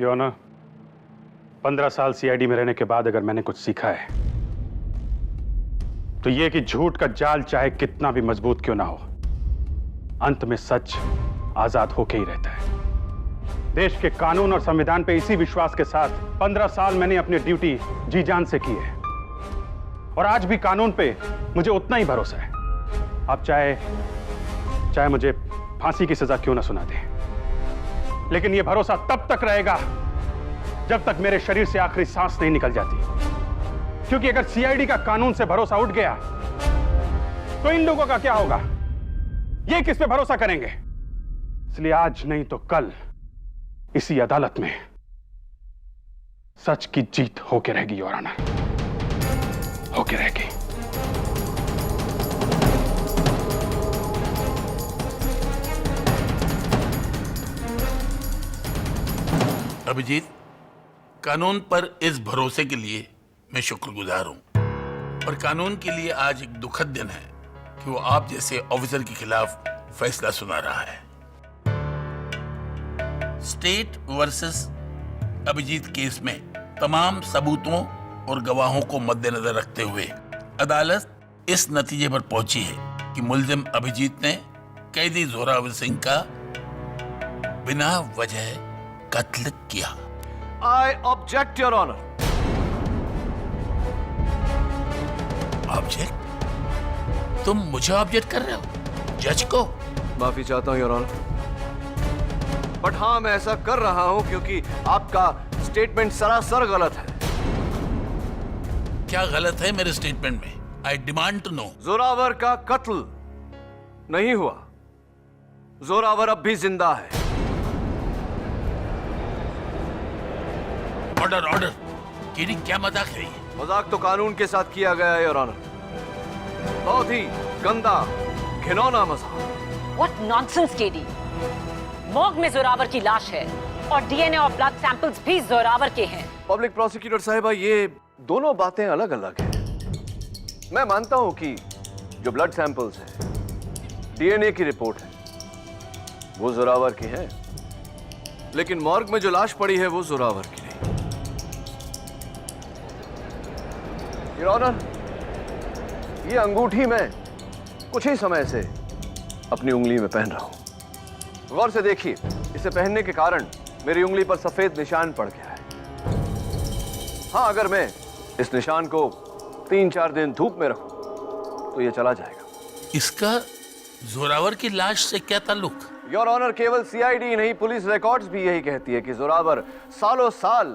योर ऑनर, 15 साल सीआईडी में रहने के बाद अगर मैंने कुछ सीखा है तो यह कि झूठ का जाल चाहे कितना भी मजबूत क्यों ना हो, अंत में सच आजाद होके ही रहता है। देश के कानून और संविधान पे इसी विश्वास के साथ 15 साल मैंने अपनी ड्यूटी जी जान से की है, और आज भी कानून पे मुझे उतना ही भरोसा है। आप चाहे मुझे फांसी की सजा क्यों ना सुना दें, लेकिन यह भरोसा तब तक रहेगा जब तक मेरे शरीर से आखिरी सांस नहीं निकल जाती। क्योंकि अगर सीआईडी का कानून से भरोसा उठ गया तो इन लोगों का क्या होगा? ये किस पे भरोसा करेंगे? इसलिए आज नहीं तो कल इसी अदालत में सच की जीत होके रहेगी योर ऑनर, होके रहेगी। अभिजीत, कानून पर इस भरोसे के लिए मैं शुक्रगुजार हूं, और कानून के लिए आज एक दुखद दिन है कि वो आप जैसे ऑफिसर के खिलाफ फैसला सुना रहा है। स्टेट वर्सेस अभिजीत केस में तमाम सबूतों और गवाहों को मद्देनजर रखते हुए अदालत इस नतीजे पर पहुंची है कि मुल्जिम अभिजीत ने कैदी जोरावर सिंह का बिना वजह कत्ल किया। I object your honour. Object? तुम मुझे ऑब्जेक्ट कर रहे हो? जज को? माफी चाहता हूं योर ऑनर, बट हाँ, मैं ऐसा कर रहा हूं क्योंकि आपका स्टेटमेंट सरासर गलत है। क्या गलत है मेरे स्टेटमेंट में? I demand to know. Zoravar का कत्ल नहीं हुआ। जोरावर अब भी जिंदा है। Order, order. केडी क्या मजाक है ये? मजाक तो कानून के साथ किया गया है योर ऑनर। बहुत ही गंदा घिनौना मजाक। What nonsense, KD. मॉर्ग में जोरावर की लाश है और डीएनए और ब्लड सैंपल्स भी जोरावर के हैं। पब्लिक प्रोसिक्यूटर साहिबा, ये दोनों बातें अलग अलग हैं। मैं मानता हूं कि जो ब्लड सैंपल्स हैं, डीएनए की रिपोर्ट है, वो जोरावर की है, लेकिन मॉर्ग में जो लाश पड़ी है वो जोरावर की नहीं। योर ऑनर, ये अंगूठी मैं कुछ ही समय से अपनी उंगली में पहन रहा हूं। गौर से देखिए, इसे पहनने के कारण मेरी उंगली पर सफेद निशान पड़ गया है। हाँ, अगर मैं इस निशान को 3-4 दिन धूप में रखूं तो ये चला जाएगा। इसका जोरावर की लाश से क्या ताल्लुक? योर ऑनर, केवल सीआईडी नहीं, पुलिस रिकॉर्ड्स भी यही कहती है कि जोरावर सालों साल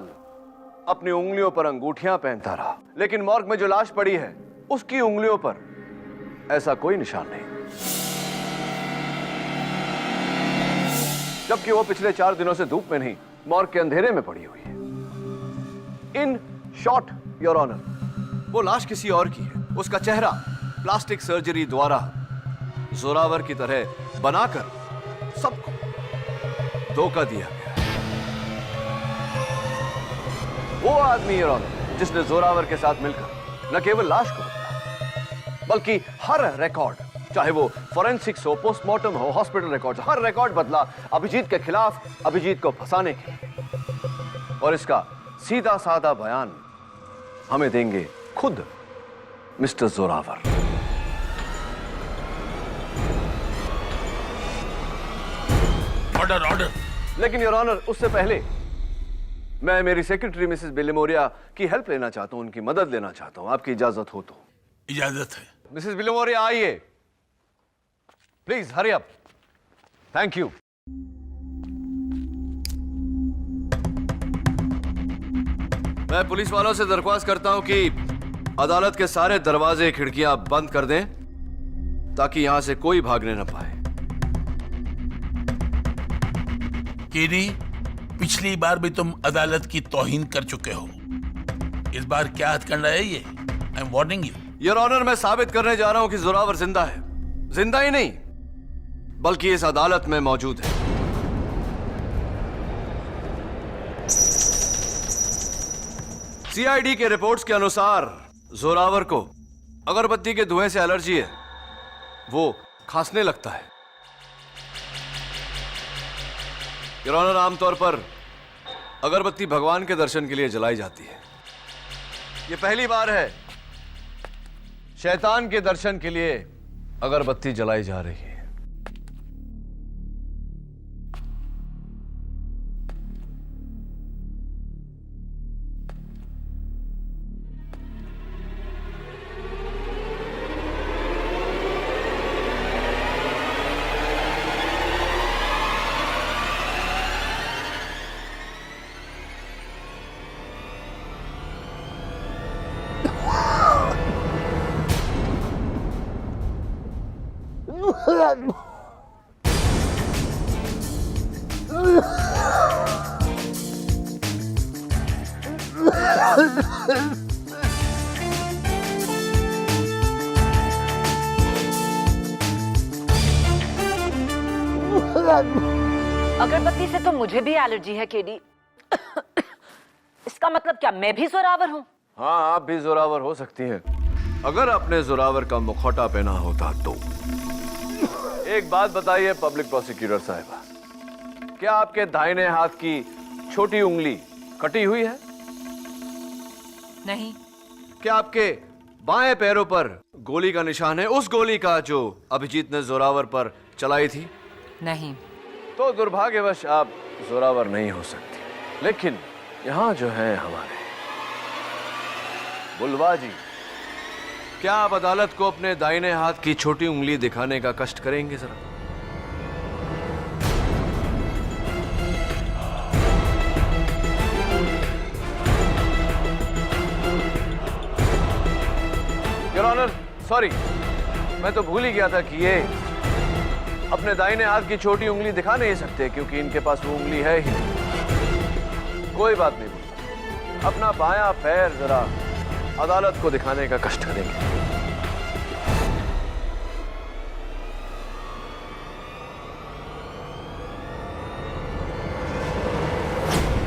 अपनी उंगलियों पर अंगूठियां पहनता रहा, लेकिन मॉर्ग में जो लाश पड़ी है उसकी उंगलियों पर ऐसा कोई निशान नहीं, जबकि वो पिछले 4 दिनों से धूप में नहीं, मॉर्ग के अंधेरे में पड़ी हुई है। इन शॉर्ट योर ऑनर, वो लाश किसी और की है। उसका चेहरा प्लास्टिक सर्जरी द्वारा जोरावर की तरह बनाकर सबको धोखा दिया गया है। वो आदमी योर ऑनर जिसने जोरावर के साथ मिलकर न केवल लाश को बदला, बल्कि हर रिकॉर्ड, चाहे वो फॉरेंसिक्स हो, पोस्टमार्टम हो, हॉस्पिटल रिकॉर्ड, हर रिकॉर्ड बदला अभिजीत के खिलाफ, अभिजीत को फंसाने के लिए। और इसका सीधा साधा बयान हमें देंगे खुद मिस्टर जोरावर। Order order. लेकिन योर ऑनर, उससे पहले मैं मेरी सेक्रेटरी मिसेस बिलिमोरिया की हेल्प लेना चाहता हूं, उनकी मदद लेना चाहता हूं, आपकी इजाजत हो तो। इजाजत है। मिसेस बिलिमोरिया, आइए please, hurry up. Thank you. मैं पुलिस वालों से दरख्वास्त करता हूं कि अदालत के सारे दरवाजे खिड़कियां बंद कर दें ताकि यहां से कोई भागने न पाए। केडी, पिछली बार भी तुम अदालत की तौहीन कर चुके हो, इस बार क्या हथकंडा है ये? I am warning you. Your honour, मैं साबित करने जा रहा हूं कि जोरावर जिंदा है। जिंदा ही नहीं, बल्कि इस अदालत में मौजूद है। सीआईडी के रिपोर्ट्स के अनुसार जोरावर को अगरबत्ती के धुएं से एलर्जी है, वो खांसने लगता है। योर ऑनर, आमतौर पर अगरबत्ती भगवान के दर्शन के लिए जलाई जाती है। ये पहली बार है शैतान के दर्शन के लिए अगरबत्ती जलाई जा रही है। अगरबत्ती से तो मुझे भी एलर्जी है केडी। इसका मतलब क्या मैं भी जोरावर हूँ? हाँ, आप भी जोरावर हो सकती हैं, अगर आपने जोरावर का मुखौटा पहना होता तो। एक बात बताइए पब्लिक प्रोसिक्यूटर साहिबा, क्या आपके दाहिने हाथ की छोटी उंगली कटी हुई है? नहीं। क्या आपके बाएं पैरों पर गोली का निशान है, उस गोली का जो अभिजीत ने जोरावर पर चलाई थी? नहीं। तो दुर्भाग्यवश आप जोरावर नहीं हो सकती। लेकिन यहां जो है हमारे बुलवा जी, क्या आप अदालत को अपने दाहिने हाथ की छोटी उंगली दिखाने का कष्ट करेंगे जरा? योर ऑनर, सॉरी, मैं तो भूल ही गया था कि ये अपने दाहिने हाथ की छोटी उंगली दिखा नहीं सकते क्योंकि इनके पास वो उंगली है ही नहीं। कोई बात नहीं, अपना बायां पैर जरा अदालत को दिखाने का कष्ट करेंगे।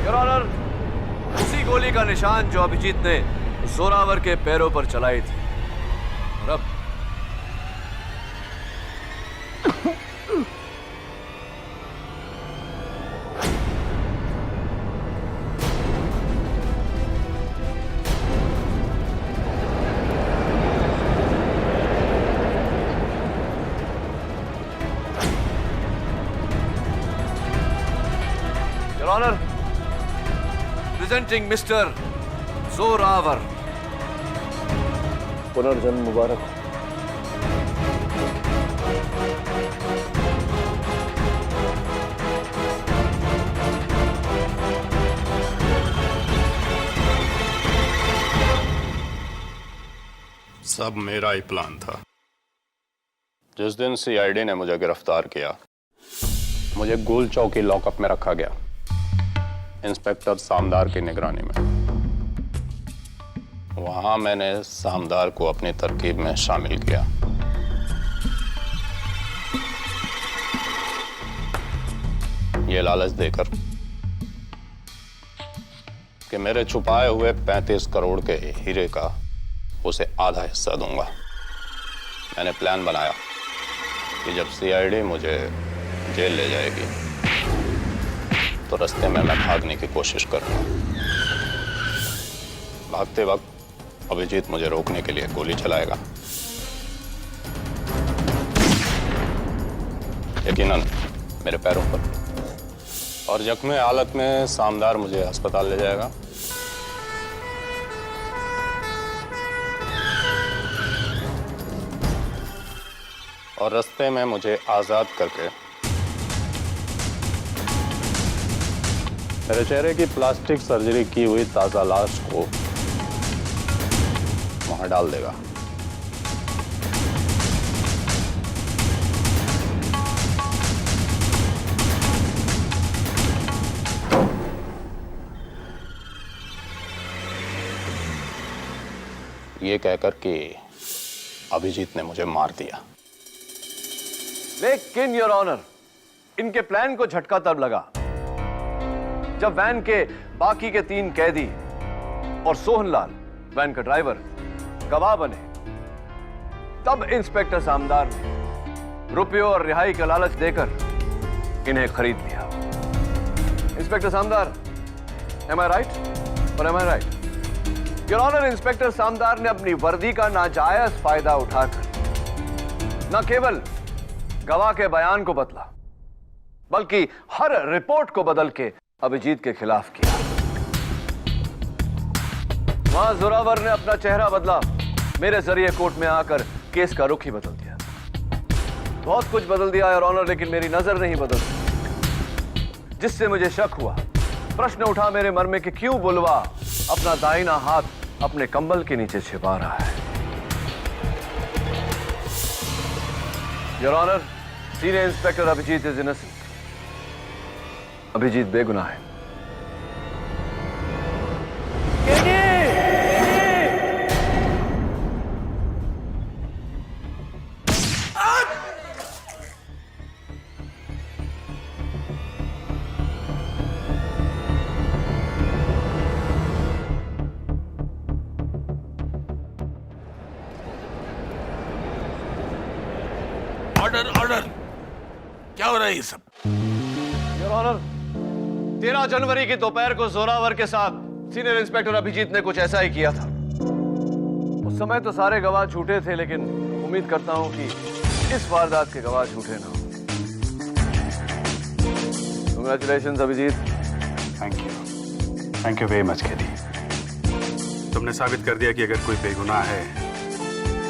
योर ऑनर, उसी गोली का निशान जो अभिजीत ने जोरावर के पैरों पर चलाई थी। और अब your honour, presenting mister Zoravar. पुनर्जन्म मुबारक हो। सब मेरा ही प्लान था। जिस दिन सीआईडी ने मुझे गिरफ्तार किया, मुझे गोल चौकी लॉकअप में रखा गया, इंस्पेक्टर सामदार की निगरानी में। वहां मैंने सामदार को अपनी तरकीब में शामिल किया। ये लालच देकर कि मेरे छुपाए हुए 35 करोड़ के हीरे का उसे आधा हिस्सा दूंगा। मैंने प्लान बनाया कि जब सीआईडी मुझे जेल ले जाएगी तो रास्ते में मैं भागने की कोशिश करूंगा। भागते वक्त अभिजीत मुझे रोकने के लिए गोली चलाएगा। यकीनन मेरे पैरों पर, और जख्मी हालत में सामदार मुझे अस्पताल ले जाएगा। और रास्ते में मुझे आजाद करके मेरे चेहरे की प्लास्टिक सर्जरी की हुई ताजा लाश को वहां डाल देगा। ये कहकर कि अभिजीत ने मुझे मार दिया। लेकिन योर ऑनर, इनके प्लान को झटका तब लगा जब वैन के बाकी के 3 कैदी और सोहनलाल, वैन का ड्राइवर, गवाह बने। तब इंस्पेक्टर सामदार ने रुपयों और रिहाई का लालच देकर इन्हें खरीद लिया। Inspector Samdar, am I right और am I right? Your honour, inspector Samdar ने अपनी वर्दी का नाजायज फायदा उठाकर न केवल गवाह के बयान को बदला, बल्कि हर रिपोर्ट को बदल के अभिजीत के खिलाफ किया। वहां जोरावर ने अपना चेहरा बदला, मेरे जरिए कोर्ट में आकर केस का रुख ही बदल दिया। बहुत कुछ बदल दिया योर ऑनर, लेकिन मेरी नजर नहीं बदलती, जिससे मुझे शक हुआ। प्रश्न उठा मेरे मन में कि क्यों बुलवा अपना दाहिना हाथ अपने कंबल के नीचे छिपा रहा है। Your honour, senior inspector Abhijeet is innocent. Abhijeet बेगुनाह है। ऑर्डर ऑर्डर, क्या हो रहा है ये सब? योर ऑनर, 13 जनवरी की दोपहर को जोरावर के साथ सीनियर इंस्पेक्टर अभिजीत ने कुछ ऐसा ही किया था। उस समय तो सारे गवाह झूठे थे, लेकिन उम्मीद करता हूं कि इस वारदात के गवाह झूठे ना हो। Congratulations Abhijeet. Thank you very much KD. तुमने साबित कर दिया कि अगर कोई बेगुनाह है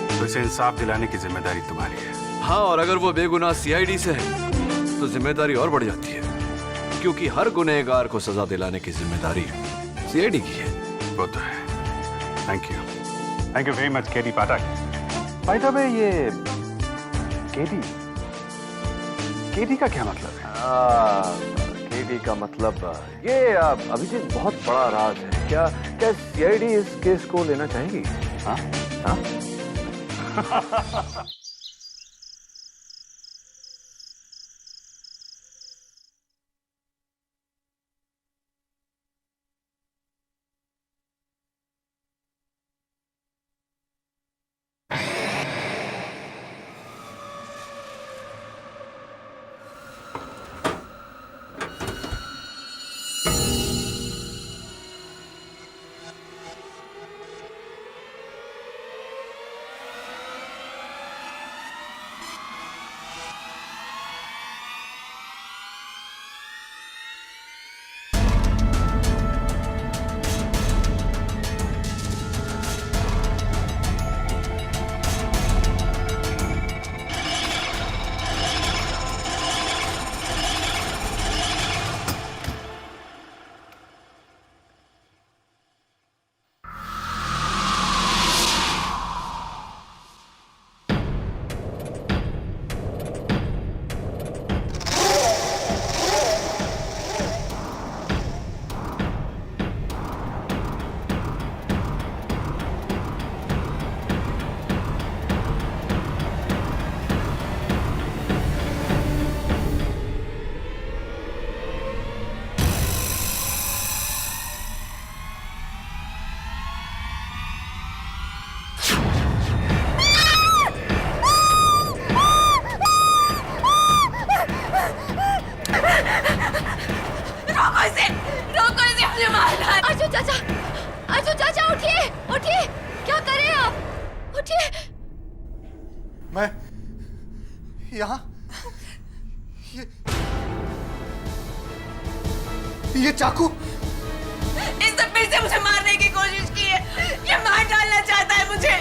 तो इसे इंसाफ दिलाने की जिम्मेदारी तुम्हारी है। हाँ, और अगर वो बेगुनाह सीआईडी से है तो जिम्मेदारी और बढ़ जाती है, क्योंकि हर गुनहगार को सजा दिलाने की जिम्मेदारी सीआईडी की है। वो तो है। Thank you very much KD Pathak. By the way, ये केडी का क्या मतलब है? सीआईडी का मतलब ये अभिजीत बहुत बड़ा राज है। क्या क्या सीआईडी इस केस को लेना चाहेगी? हाँ हाँ। मैं यहाँ ये चाकू इसने फिर से मुझे मारने की कोशिश की है। ये मार डालना चाहता है मुझे।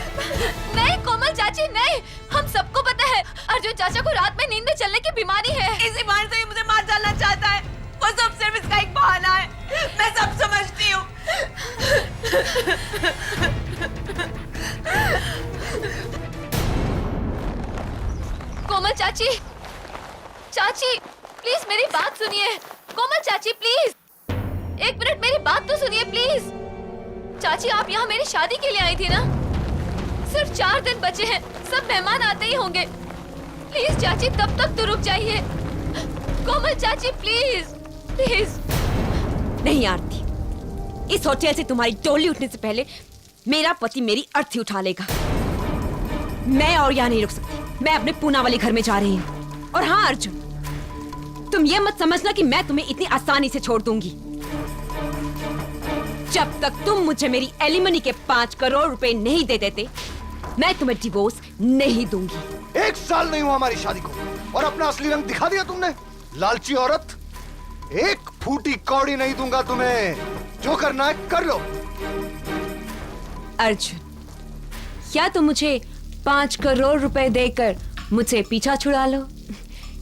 नहीं कोमल चाची नहीं, हम सबको पता है अर्जुन चाचा को रात में नींद में चलने की बीमारी है। इसी बार से मुझे मार डालना चाहता है। वो सब सिर्फ इसका एक बहाना है। मैं सब समझती हूँ। कोमल चाची, चाची प्लीज मेरी बात सुनिए। कोमल चाची प्लीज एक मिनट मेरी बात तो सुनिए प्लीज। चाची आप यहाँ मेरी शादी के लिए आई थी ना? सिर्फ 4 दिन बचे हैं, सब मेहमान आते ही होंगे। प्लीज चाची तब तक तो रुक जाइए। कोमल चाची प्लीज प्लीज। नहीं आरती, इस होटल से तुम्हारी टोली उठने से पहले मेरा पति मेरी अर्थी उठा लेगा। मैं और यहाँ नहीं रुक सकती। मैं अपने पूना वाले घर में जा रही हूँ। और हाँ अर्जुन, तुम ये मत समझना कि मैं तुम्हें इतनी आसानी से छोड़ दूंगी। जब तक तुम मुझे मेरी एलिमनी के 5 करोड़ रुपए नहीं दे देते, मैं तुम्हें डिवोर्स नहीं दूंगी। 1 साल नहीं हुआ हमारी शादी को और अपना असली रंग दिखा दिया तुमने। लालची औरत, 1 फूटी कौड़ी नहीं दूंगा तुम्हें। जो करना है कर लो। अर्जुन, क्या तुम मुझे 5 करोड़ रुपए देकर मुझसे पीछा छुड़ा लो,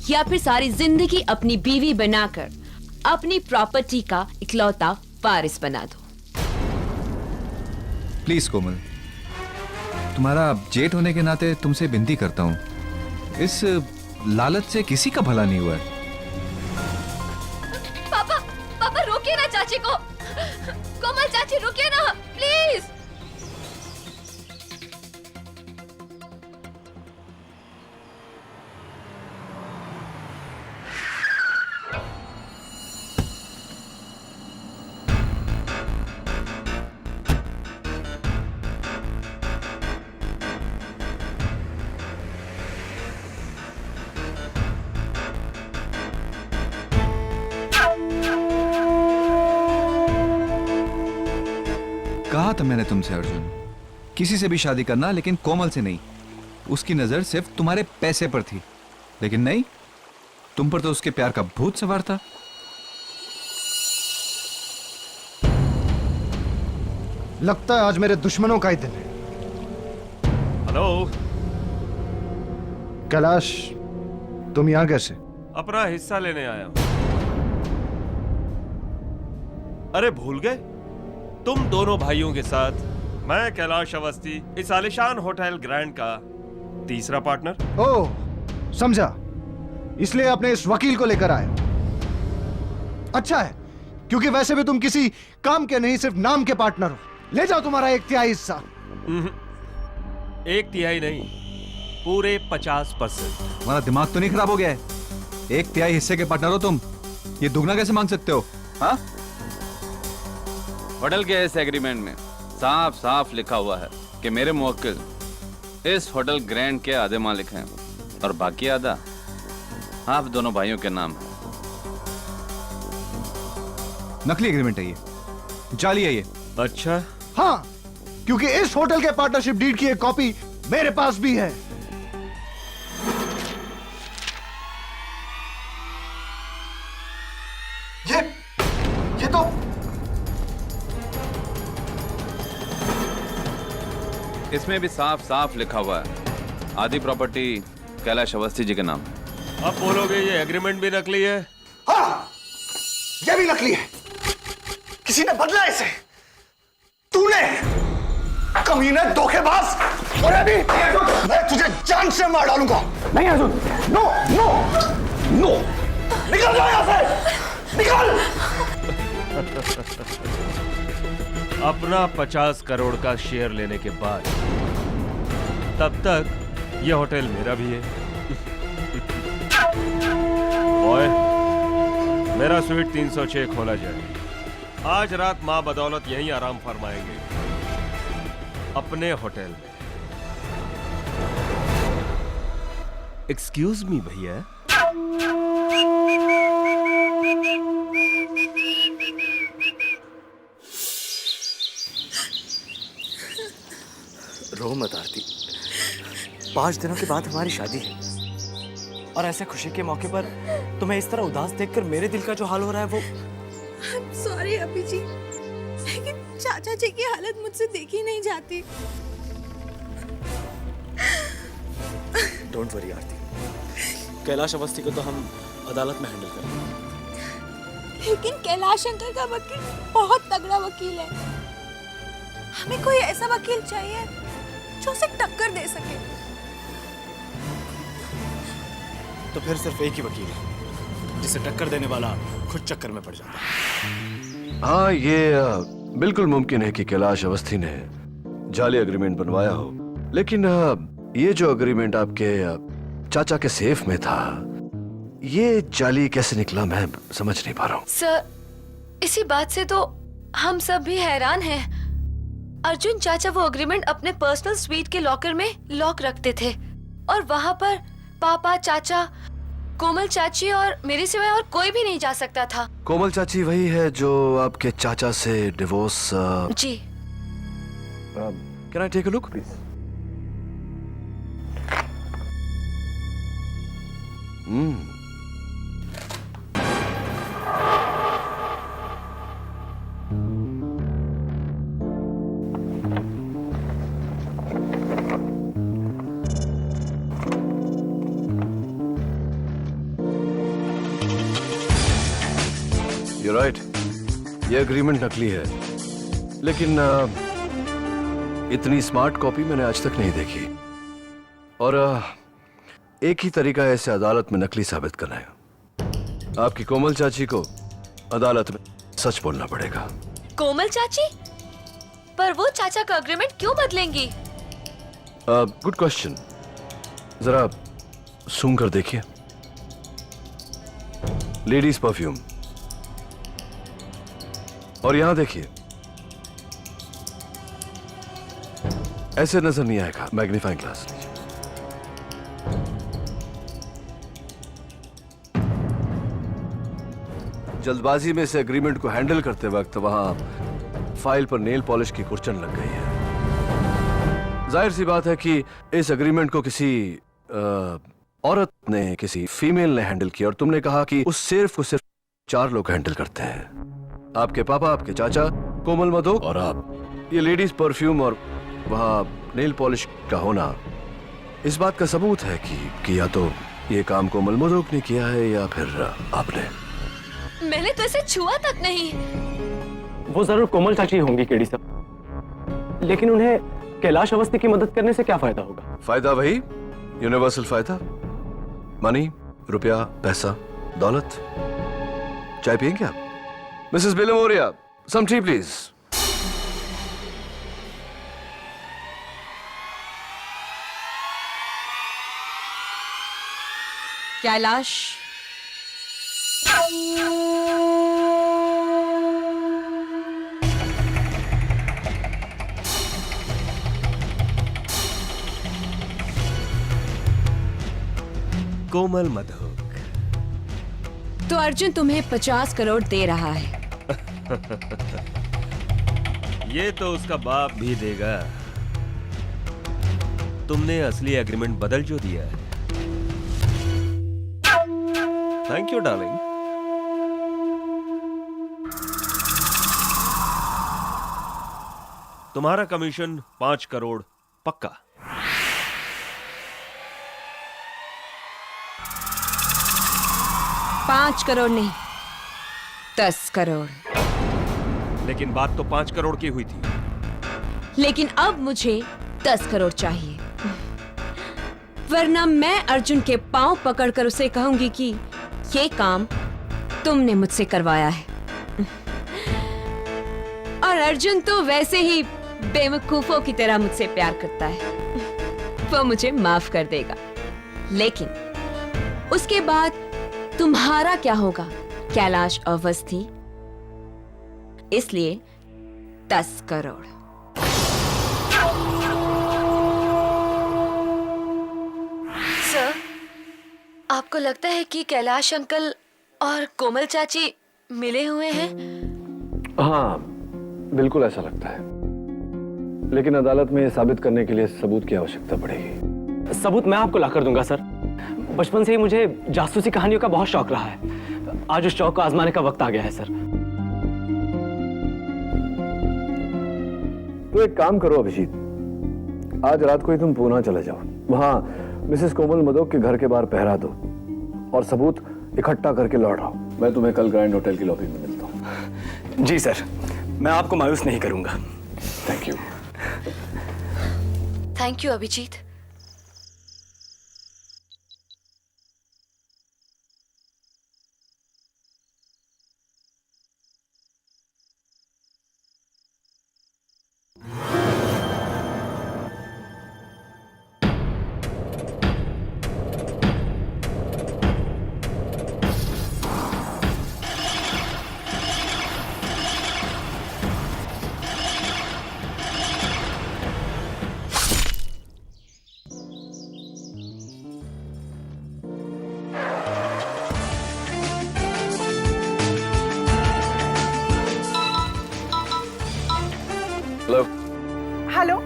या फिर सारी जिंदगी अपनी बीवी बनाकर अपनी प्रॉपर्टी का इकलौता वारिस बना दो? प्लीज कोमल, तुम्हारा जेठ होने के नाते तुमसे विनती करता हूँ, इस लालच से किसी का भला नहीं हुआ है। पापा, पापा रोकिए ना चाची को। कोमल चाची रुकिए ना प्लीज। कहा था मैंने तुमसे अर्जुन, किसी से भी शादी करना लेकिन कोमल से नहीं। उसकी नजर सिर्फ तुम्हारे पैसे पर थी, लेकिन नहीं, तुम पर तो उसके प्यार का भूत सवार था। लगता है आज मेरे दुश्मनों का ही दिन है। हेलो कैलाश, तुम यहां कैसे? अपना हिस्सा लेने आया हूं। अरे भूल गए, तुम दोनों भाइयों के साथ मैं कैलाश अवस्थी इस आलिशान होटल ग्रैंड का तीसरा पार्टनर। ओह समझा, इसलिए अपने इस वकील को लेकर आए। अच्छा है, क्योंकि वैसे भी तुम किसी काम के नहीं, सिर्फ नाम के पार्टनर हो। ले जाओ तुम्हारा 1/3 हिस्सा। 1/3 नहीं, पूरे 50%। तुम्हारा दिमाग तो नहीं खराब हो गया है? 1/3 हिस्से के पार्टनर हो तुम, ये दुगना कैसे मांग सकते हो? हाँ, होटल के इस एग्रीमेंट में साफ साफ लिखा हुआ है कि मेरे मुवक्किल इस होटल ग्रैंड के आधे मालिक हैं और बाकी आधा आप दोनों भाइयों के नाम है। नकली एग्रीमेंट है ये, जाली है ये। अच्छा, हाँ, क्योंकि इस होटल के पार्टनरशिप डीड की एक कॉपी मेरे पास भी है। ये तो इसमें भी साफ साफ लिखा हुआ है आधी प्रॉपर्टी कैलाश अवस्थी जी के नाम। अब बोलोगे ये एग्रीमेंट भी नकली है? हाँ, ये भी नकली है। किसी ने बदला इसे। तूने, कमीने, धोखेबाज। और अभी मैं तुझे जान से मार डालूंगा। नहीं अर्जुन, नो नो नो, निकल जाओ यहां से, निकल। अपना 50 करोड़ का शेयर लेने के बाद तब तक ये होटल मेरा भी है। ओए, मेरा स्वीट 306 खोला जाए। आज रात मां बदौलत यहीं आराम फरमाएंगे अपने होटल में। एक्सक्यूज मी भैया। रो मत आरती, 5 दिनों के बाद हमारी शादी है और ऐसे खुशी के मौके पर तुम्हें इस तरह उदास देखकर मेरे दिल का जो हाल हो रहा है वो। सॉरी अभी जी, लेकिन चाचा जी की हालत मुझसे देखी नहीं जाती। डोंट वरी आरती, कैलाश अवस्थी को तो हम अदालत में हैंडल करेंगे। लेकिन कैलाश अंकल का वकील बहुत तगड़ा वकील है। हमें कोई ऐसा वकील चाहिए जो उसे टक्कर दे सके। तो फिर सिर्फ एक ही वकील है जिसे टक्कर देने वाला खुद चक्कर में पड़ जाता है। हाँ, ये बिल्कुल मुमकिन है कि कैलाश अवस्थी ने जाली एग्रीमेंट बनवाया हो, लेकिन ये जो एग्रीमेंट आपके चाचा के सेफ में था, ये जाली कैसे निकला मैं समझ नहीं पा रहा हूँ। सर, इसी बात से तो हम सब भी हैरान हैं। अर्जुन चाचा वो एग्रीमेंट अपने पर्सनल स्वीट के लॉकर में लॉक रखते थे और वहाँ पर पापा, चाचा, कोमल चाची और मेरे सिवाय और कोई भी नहीं जा सकता था। कोमल चाची वही है जो आपके चाचा से डिवोर्स। जी। Can I take a look please? You're right. ये एग्रीमेंट नकली है, लेकिन इतनी स्मार्ट कॉपी मैंने आज तक नहीं देखी। और एक ही तरीका है इसे अदालत में नकली साबित करना है। आपकी कोमल चाची को अदालत में सच बोलना पड़ेगा। कोमल चाची? पर वो चाचा का एग्रीमेंट क्यों बदलेंगी? Good question. जरा सूंघ कर देखिए। Ladies perfume. और यहां देखिए, ऐसे नजर नहीं आएगा। मैग्नीफाइंग ग्लास लीजिए। जल्दबाजी में इस एग्रीमेंट को हैंडल करते वक्त वहां फाइल पर नेल पॉलिश की कुर्चन लग गई है। जाहिर सी बात है कि इस एग्रीमेंट को किसी औरत ने, किसी फीमेल ने हैंडल किया, और तुमने कहा कि उस सेफ को सिर्फ 4 लोग हैंडल करते हैं। आपके पापा, आपके चाचा, कोमल मधोक और आप। ये लेडीज परफ्यूम और वहां नेल पॉलिश का होना इस बात का सबूत है कि या तो ये काम कोमल मधोक ने किया है या फिर आपने। मैंने तो इसे छुआ तक नहीं। वो जरूर कोमल चाची होंगी केडी साहब, लेकिन उन्हें कैलाश अवस्थी की मदद करने से क्या फायदा होगा? फायदा वही यूनिवर्सल फायदा, मनी, रुपया, पैसा, दौलत। चाय पियेंगे आप? Mrs Bilimoria, some tea please. Kailash, Komal Madhok, तो अर्जुन तुम्हें 50 करोड़ दे रहा है। ये तो उसका बाप भी देगा। तुमने असली एग्रीमेंट बदल जो दिया है। Thank you darling. तुम्हारा कमीशन 5 करोड़ पक्का। पांच करोड़ नहीं, 10 करोड़। लेकिन बात तो 5 करोड़ की हुई थी। लेकिन अब मुझे 10 करोड़ चाहिए, वरना मैं अर्जुन के पांव पकड़कर उसे कहूंगी कि ये काम तुमने मुझसे करवाया है। और अर्जुन तो वैसे ही बेवकूफों की तरह मुझसे प्यार करता है, वो मुझे माफ कर देगा। लेकिन उसके बाद तुम्हारा क्या होगा कैलाश अवस्थी? इसलिए 10 करोड़। सर, आपको लगता है कि कैलाश अंकल और कोमल चाची मिले हुए हैं? हाँ, बिल्कुल ऐसा लगता है, लेकिन अदालत में यह साबित करने के लिए सबूत की आवश्यकता पड़ेगी। सबूत मैं आपको लाकर दूंगा सर। बचपन से ही मुझे जासूसी कहानियों का बहुत शौक रहा है। आज उस शौक को आजमाने का वक्त आ गया है सर। तो एक काम करो अभिजीत, आज रात को ही तुम पूना चले जाओ, वहां मिसेस कोमल मधोक के घर के बाहर पहरा दो और सबूत इकट्ठा करके लौट आओ। मैं तुम्हें कल ग्रैंड होटल की लॉबी में मिलता हूँ। जी सर, मैं आपको मायूस नहीं करूंगा। Thank you. Thank you Abhijit. Hello. Hello,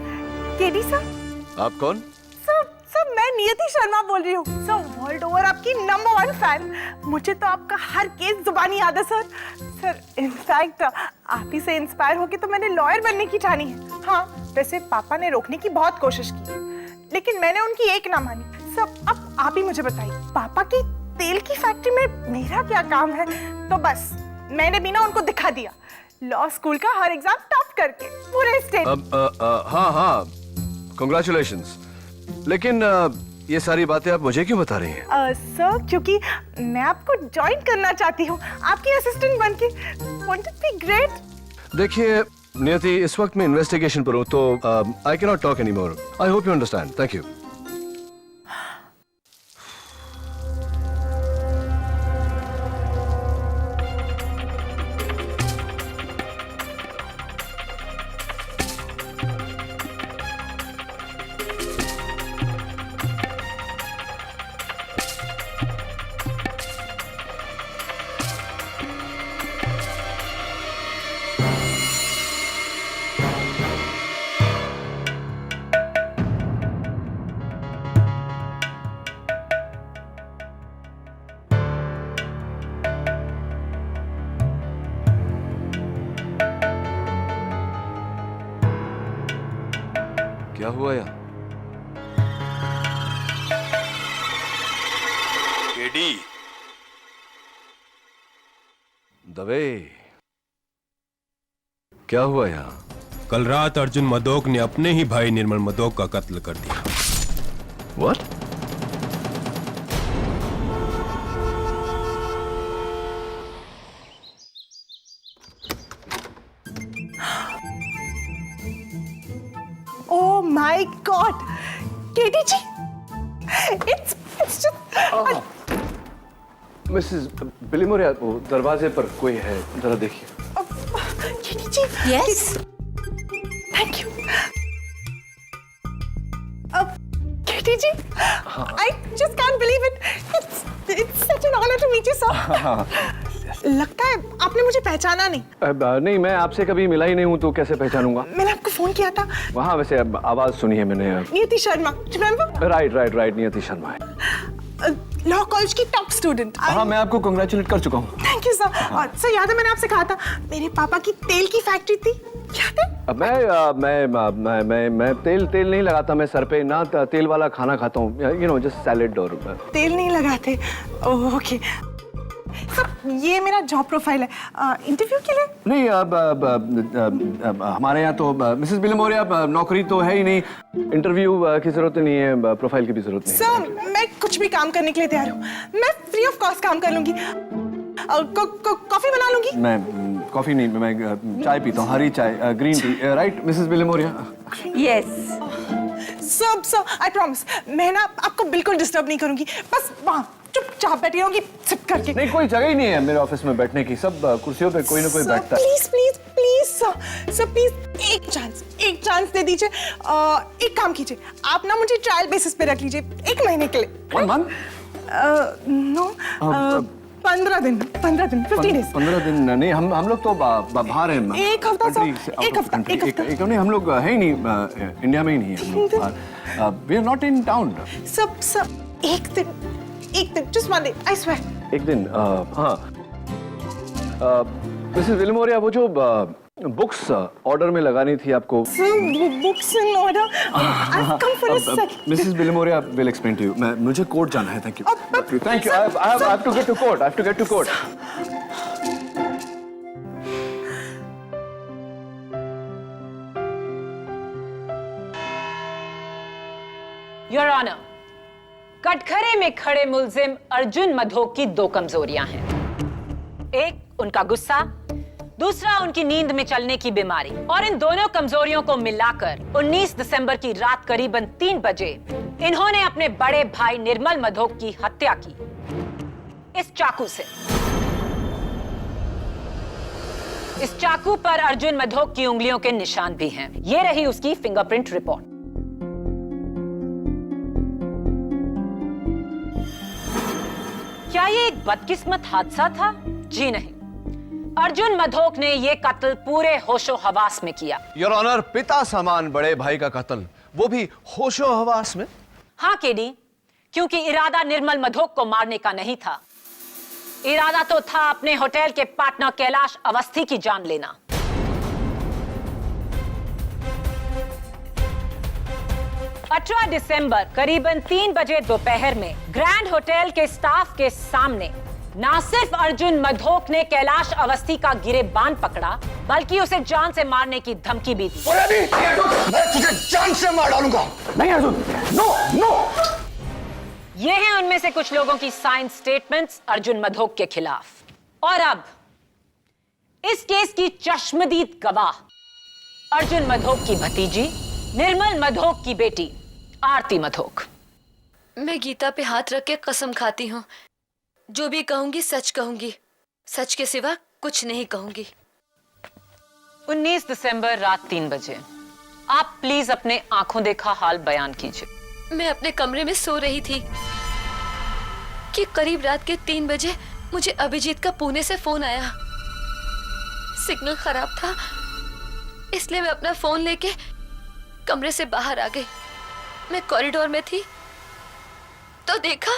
KD sir. आप कौन? सर मैं नियति शर्मा बोल रही हूँ। सर वर्ल्ड ओवर आपकी नंबर 1 फैन। मुझे तो आपका हर केस जुबानी याद है सर। सर इनफैक्ट आप ही से इंस्पायर होके तो मैंने लॉयर बनने की ठानी है। हाँ, वैसे पापा ने रोकने की बहुत कोशिश की, लेकिन मैंने उनकी एक ना मानी। सर अब आप ही मुझे बताइए, पापा की तेल की फैक्ट्री में मेरा क्या काम है? तो बस मैंने भी ना उनको दिखा दिया, लॉ स्कूल का हर एग्जाम टॉप करके पूरे स्टेट। हाँ, कांग्रेचुलेशंस। लेकिन ये सारी बातें आप मुझे क्यों बता रही हैं? सर क्योंकि मैं आपको ज्वाइन करना चाहती हूँ आपकी असिस्टेंट बनके। Won't it be great? देखिए नियति, इस वक्त मैं इन्वेस्टिगेशन पर हूँ, तो I can not talk any more. I hope you understand. Thank you. क्या हुआ यार? केडी दवे, क्या हुआ यहाँ? कल रात अर्जुन मधोक ने अपने ही भाई निर्मल मधोक का कत्ल कर दिया। What? My God KT ji, it's just Mrs Bilimoria, वो दरवाजे पर कोई है, जरा देखिए। KT ji. Yes. Thank you. KT ji, I just can't believe it. It's such an honor to meet you, sir. लगता है आपने मुझे पहचाना नहीं। नहीं, मैं आपसे कभी मिला ही नहीं हूँ, तो कैसे पहचानूंगा? मैंने आपको फोन किया था। वहाँ वैसे आवाज सुनी है मैंने। नियति शर्मा, रिमेम्बर? राइट, नियति शर्मा है। लॉ कॉलेज की टॉप स्टूडेंट। हाँ, मैं आपको कांग्रेचुलेट कर चुका हूँ। Thank you sir. सर याद है मैंने आपसे कहा था मेरे पापा की तेल की फैक्ट्री थी, याद है? मैं तेल नहीं लगाता मैं सर पे, ना तेल वाला खाना खाता हूँ, यू नो, जस्ट सैलेड और तेल नहीं लगाते। ओके सर, ये मेरा जॉब प्रोफाइल है इंटरव्यू के लिए। नहीं, अब हमारे यहाँ तो मिसेस बिलिमोरिया नौकरी तो है ही नहीं, इंटरव्यू की जरूरत नहीं है, प्रोफाइल की भी जरूरत नहीं है। सर मैं कुछ भी काम करने के लिए तैयार हूँ, मैं फ्री ऑफ कॉस्ट काम कर लूंगी। कॉफी बना लूंगी। मैं कॉफी नहीं, मैं चाय पीता हूँ, हरी चाय, green tea. Right Mrs Bilimoria? Yes sir, I promise मैं ना आपको बिल्कुल डिस्टर्ब नहीं करूंगी, बस वहाँ चुपचाप बैठी रहूंगी सिप करके। नहीं, कोई जगह ही नहीं है मेरे ऑफिस में बैठने की, सब कुर्सियों पे कोई ना कोई बैठता है। प्लीज सर प्लीज एक चांस दे दीजिए। एक काम कीजिए, आप ना मुझे ट्रायल बेसिस पे रख लीजिए 1 महीने के लिए। 1 मंथ? नो 15 दिन 15 डेज। 15 दिन नहीं, हम लोग तो बाहर हैं। एक हफ्ता सर, एक हफ्ता। नहीं, हम लोग है ही नहीं, इंडिया में ही नहीं है। We are not in town. सब एक दिन just one day, I swear. एक दिन? हाँ मिसेस बिलिमोरिया, वो जो बुक्स ऑर्डर में लगानी थी आपको। Books in order? I've come for a sec. Mrs Bilimoria will explain to you. मुझे कोर्ट जाना है। Thank you. I have to get to court. Your honour, कटघरे में खड़े मुल्जिम अर्जुन मधोक की 2 कमजोरियां हैं। एक उनका गुस्सा, दूसरा उनकी नींद में चलने की बीमारी, और इन दोनों कमजोरियों को मिलाकर 19 दिसंबर की रात करीबन 3 बजे इन्होंने अपने बड़े भाई निर्मल मधोक की हत्या की, इस चाकू से। इस चाकू पर अर्जुन मधोक की उंगलियों के निशान भी हैं। ये रही उसकी फिंगरप्रिंट रिपोर्ट। क्या ये एक बदकिस्मत हादसा था? जी नहीं, अर्जुन मधोक ने ये कत्ल पूरे होशो हवास में किया। योर ऑनर, पिता समान बड़े भाई का कत्ल, वो भी होशो हवास में? हाँ केडी, क्योंकि इरादा निर्मल मधोक को मारने का नहीं था, इरादा तो था अपने होटल के पार्टनर कैलाश अवस्थी की जान लेना। अठारह दिसंबर करीबन 3 बजे दोपहर में ग्रैंड होटल के स्टाफ के सामने ना सिर्फ अर्जुन मधोक ने कैलाश अवस्थी का गिरेबान पकड़ा, बल्कि उसे जान से मारने की धमकी भी दी। मैं तुझे जान से मार डालूंगा। नहीं अर्जुन, नो। ये हैं उनमें से कुछ लोगों की साइन स्टेटमेंट्स अर्जुन मधोक के खिलाफ। और अब इस केस की चश्मदीद गवाह अर्जुन मधोक की भतीजी निर्मल मधोक की बेटी आरती मधोक। मैं गीता पे हाथ रख के कसम खाती हूँ, जो भी कहूंगी सच कहूंगी, सच के सिवा कुछ नहीं कहूंगी। 19 दिसंबर रात 3 बजे आप प्लीज अपने आंखों देखा हाल बयान कीजिए। मैं अपने कमरे में सो रही थी कि करीब रात के 3 बजे मुझे अभिजीत का पुणे से फोन आया। सिग्नल खराब था, इसलिए मैं अपना फोन लेके कमरे से बाहर आ गई। मैं कॉरिडोर में थी तो देखा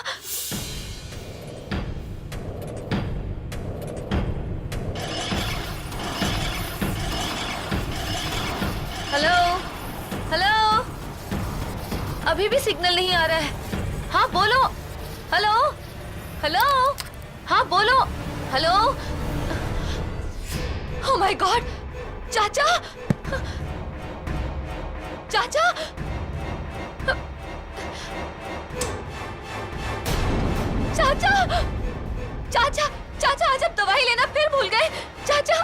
हेलो, अभी भी सिग्नल नहीं आ रहा है। हाँ बोलो। हेलो, हाँ बोलो। हेलो। ओह माय गॉड, चाचा। चाचा आज आप दवाई लेना फिर भूल गए। चाचा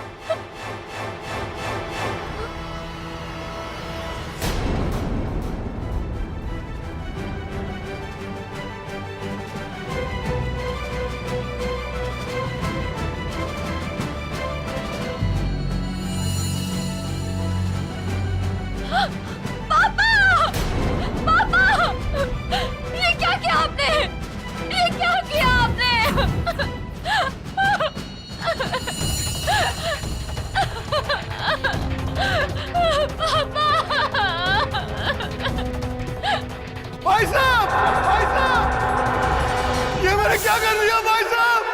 भाई साहब।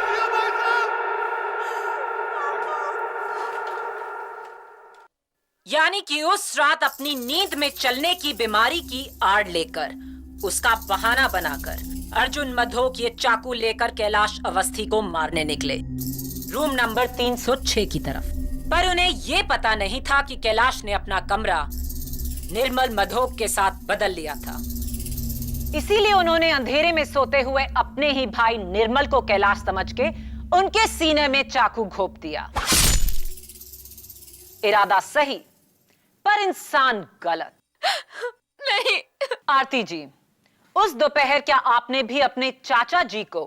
यानी कि उस रात अपनी नींद में चलने की बीमारी की आड़ लेकर, उसका बहाना बनाकर अर्जुन मधोक ये चाकू लेकर कैलाश अवस्थी को मारने निकले, रूम नंबर 306 की तरफ। पर उन्हें ये पता नहीं था कि कैलाश ने अपना कमरा निर्मल मधोक के साथ बदल लिया था। इसीलिए उन्होंने अंधेरे में सोते हुए अपने ही भाई निर्मल को कैलाश समझ के उनके सीने में चाकू घोंप दिया। इरादा सही पर इंसान गलत। नहीं। आरती जी, उस दोपहर क्या आपने भी अपने चाचा जी को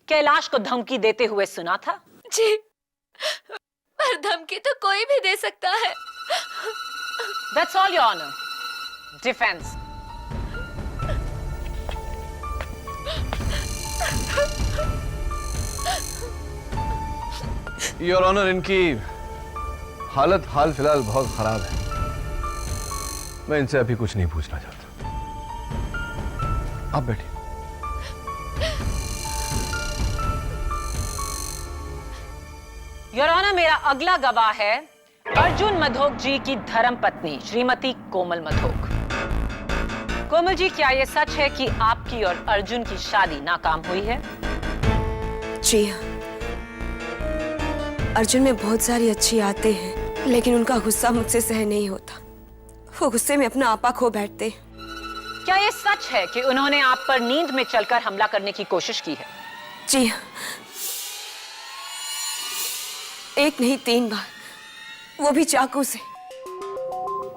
कैलाश को धमकी देते हुए सुना था? जी, पर धमकी तो कोई भी दे सकता है। That's all, Your Honor. Defense. Your honour, इनकी हालत हाल फिलहाल बहुत खराब है। मैं इनसे अभी कुछ नहीं पूछना चाहता। आप बैठिए। योर ऑनर, मेरा अगला गवाह है अर्जुन मधोक जी की धर्म पत्नी श्रीमती कोमल मधोक। कोमल जी, क्या यह सच है कि आपकी और अर्जुन की शादी नाकाम हुई है? जी हाँ, अर्जुन में बहुत सारी अच्छी आदतें हैं, लेकिन उनका गुस्सा मुझसे सह नहीं होता। वो गुस्से में अपना आपा खो बैठते। क्या यह सच है कि उन्होंने आप पर नींद में चलकर हमला करने की कोशिश की है? जी हाँ, एक नहीं 3 बार, वो भी चाकू से।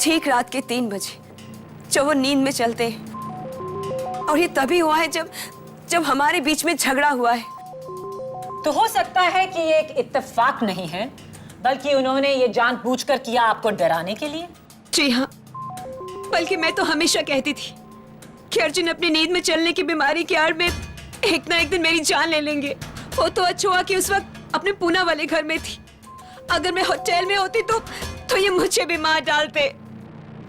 ठीक रात के 3 बजे जब वो नींद में चलते हैं। और ये तभी हुआ है जब हमारे बीच में झगड़ा हुआ है। तो हो सकता है कि ये एक इत्तेफाक नहीं है, बल्कि उन्होंने ये जानबूझकर किया आपको डराने के लिए। जी हाँ, बल्कि मैं तो हमेशा कहती थी कि अर्जुन अपनी नींद में चलने की बीमारी की आड़ में एक ना एक दिन मेरी जान ले लेंगे। वो तो अच्छा हुआ कि उस वक्त अपने पूना वाले घर में थी। अगर मैं होटल में होती तो ये मुझे भी मार डालते।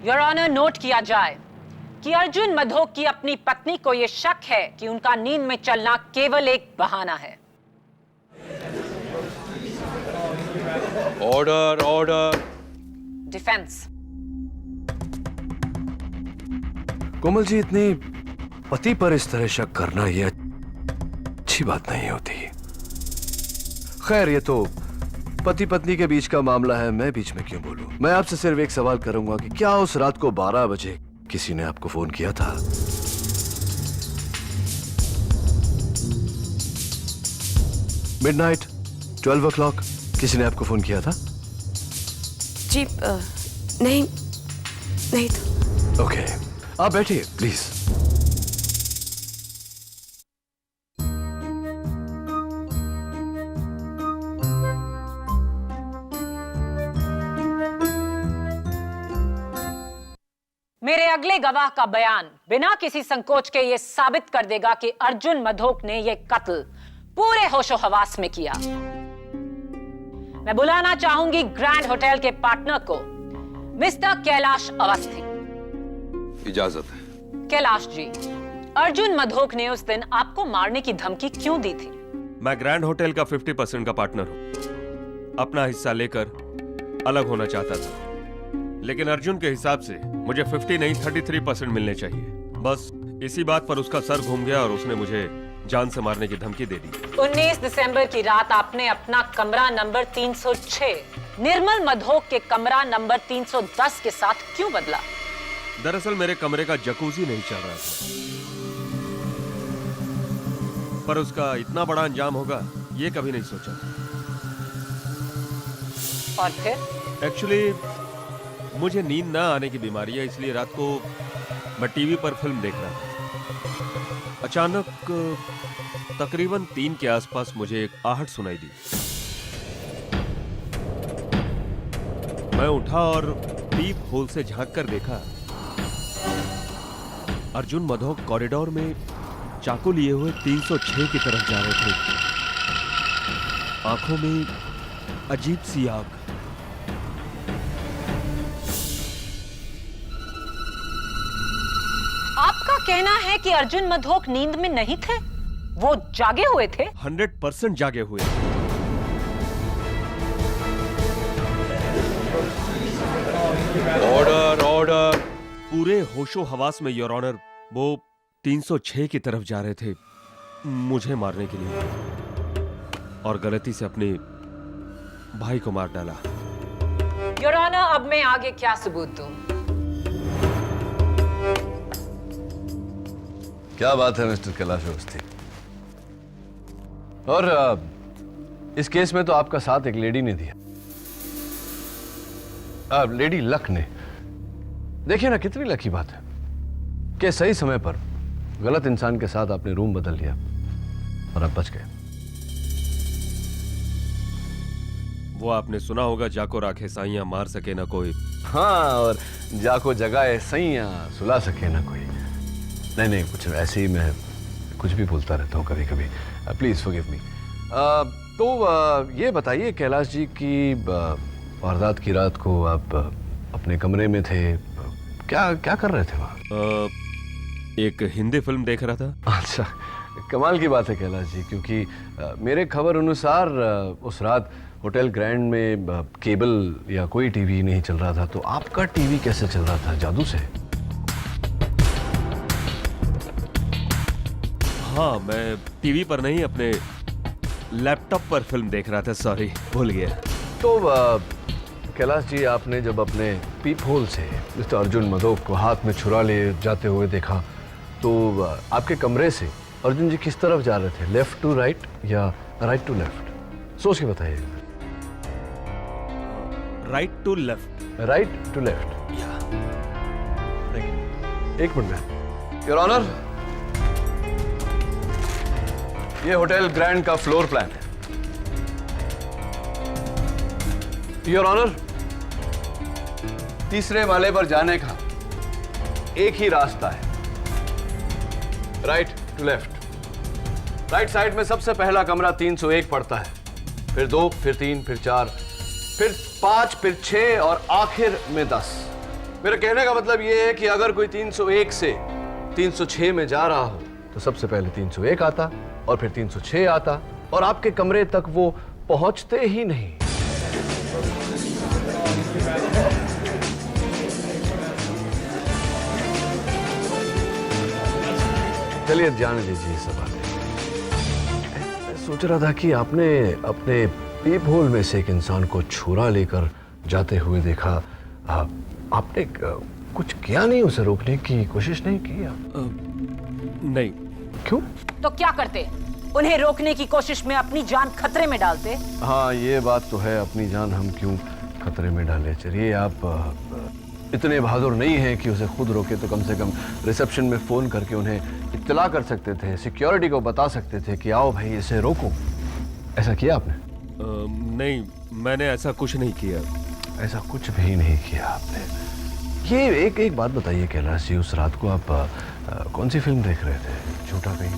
योर ऑनर, नोट किया जाए कि अर्जुन मधोक की अपनी पत्नी को यह शक है कि उनका नींद में चलना केवल एक बहाना है। Order, order. Defence. Komal ji, इतनी पति पर इस तरह शक करना ये अच्छी बात नहीं होती। खैर, ये तो पति पत्नी के बीच का मामला है, मैं बीच में क्यों बोलूं। मैं आपसे सिर्फ एक सवाल करूंगा कि क्या उस रात को 12 बजे किसी ने आपको फोन किया था? मिडनाइट 12 o'clock किसी ने आपको फोन किया था? जी नहीं तो। ओके, आप बैठिए प्लीज। मेरे अगले गवाह का बयान बिना किसी संकोच के यह साबित कर देगा कि अर्जुन मधोक ने यह कत्ल पूरे होशो हवास में किया। मैं बुलाना चाहूंगी ग्रैंड होटल के पार्टनर को, मिस्टर कैलाश अवस्थी। इजाजत है। कैलाश जी, अर्जुन मधोक ने उस दिन आपको मारने की धमकी क्यों दी थी? मैं ग्रैंड होटल का 50% का पार्टनर हूं। अपना हिस्सा लेकर अलग होना चाहता था, लेकिन अर्जुन के हिसाब से मुझे 50 नहीं 33% मिलने चाहिए। बस इसी बात पर उसका सर घूम गया और उसने मुझे जान से मारने की धमकी दे दी। 19 दिसंबर की रात आपने अपना कमरा नंबर 306 निर्मल मधोक के कमरा नंबर 310 के साथ क्यों बदला? दरअसल मेरे कमरे का जकूजी नहीं चल रहा था, पर उसका इतना बड़ा अंजाम होगा ये कभी नहीं सोचा। और फिर? एक्चुअली मुझे नींद ना आने की बीमारी है, इसलिए रात को मैं टीवी पर फिल्म देख रहा था। अचानक तकरीबन 3 के आसपास मुझे एक आहट सुनाई दी। मैं उठा और पीप होल से झांक कर देखा, अर्जुन मधोक कॉरिडोर में चाकू लिए हुए 306 की तरफ जा रहे थे। आंखों में अजीब सी आग। आपका कहना है कि अर्जुन मधोक नींद में नहीं थे? वो जागे हुए थे? 100% जागे हुए। Order order. पूरे होशो हवास में योर ऑनर, वो 306 की तरफ जा रहे थे मुझे मारने के लिए, और गलती से अपने भाई को मार डाला। योर ऑनर, अब मैं आगे क्या सबूत दूं? क्या बात है मिस्टर कैलाश अवस्थी। और इस केस में तो आपका साथ एक लेडी ने दिया, लेडी लक ने। देखिए ना, कितनी लकी बात है कि सही समय पर गलत इंसान के साथ आपने रूम बदल लिया और आप बच गए। वो आपने सुना होगा, जाको राखे साइयां मार सके ना कोई। हाँ, और जाको जगाए सैयां सुला सके ना कोई। नहीं नहीं, कुछ ऐसे ही मैं कुछ भी बोलता रहता हूँ कभी कभी। Please forgive me. तो ये बताइए कैलाश जी की वारदात की रात को आप अपने कमरे में थे, क्या कर रहे थे वहाँ? एक हिंदी फिल्म देख रहा था। अच्छा, कमाल की बात है कैलाश जी, क्योंकि मेरे खबर अनुसार उस रात होटल ग्रैंड में केबल या कोई टीवी नहीं चल रहा था, तो आपका टीवी कैसे चल रहा था? जादू से? हाँ, मैं टीवी पर नहीं, अपने लैपटॉप पर फिल्म देख रहा था। सॉरी, भूल गया। तो कैलाश जी, आपने जब अपने पीप होल से मिस्टर अर्जुन मदोक को हाथ में छुरा ले जाते हुए देखा, तो आपके कमरे से अर्जुन जी किस तरफ जा रहे थे? लेफ्ट टू राइट या राइट टू लेफ्ट? सोच के बताइए। Right to left. Right to left. एक मिनट में। योर ऑनर, ये होटल ग्रैंड का फ्लोर प्लान है। योर ऑनर, तीसरे माले पर जाने का एक ही रास्ता है, right to left. Right side में सबसे पहला कमरा 301 पड़ता है, फिर 2, फिर 3, फिर 4, फिर 5, फिर 6 और आखिर में 10। मेरे कहने का मतलब यह है कि अगर कोई 301 से 306 में जा रहा हो तो सबसे पहले 301 आता और फिर 306 आता, और आपके कमरे तक वो पहुंचते ही नहीं। चलिए जाने दीजिए सब बातें। मैं सोच रहा था कि आपने अपने पीप होल में से एक इंसान को छुरा लेकर जाते हुए देखा, आपने कुछ किया नहीं? उसे रोकने की कोशिश नहीं की आप? नहीं। क्यों? तो क्या करते? उन्हें रोकने की कोशिश में अपनी जान खतरे में डालते? हाँ, ये बात तो है, अपनी जान हम क्यों खतरे में डाले। चलिए, आप इतने बहादुर नहीं हैं कि उसे खुद रोके, तो कम से कम रिसेप्शन में फोन करके उन्हें इत्तला कर सकते थे, सिक्योरिटी को बता सकते थे कि आओ भाई इसे रोको। ऐसा किया आपने? नहीं, मैंने ऐसा कुछ नहीं किया। ऐसा कुछ भी नहीं किया आपने। ये एक बात बताइए कैलाश जी, उस रात को आप कौन सी फिल्म देख रहे थे? झूठा कहीं?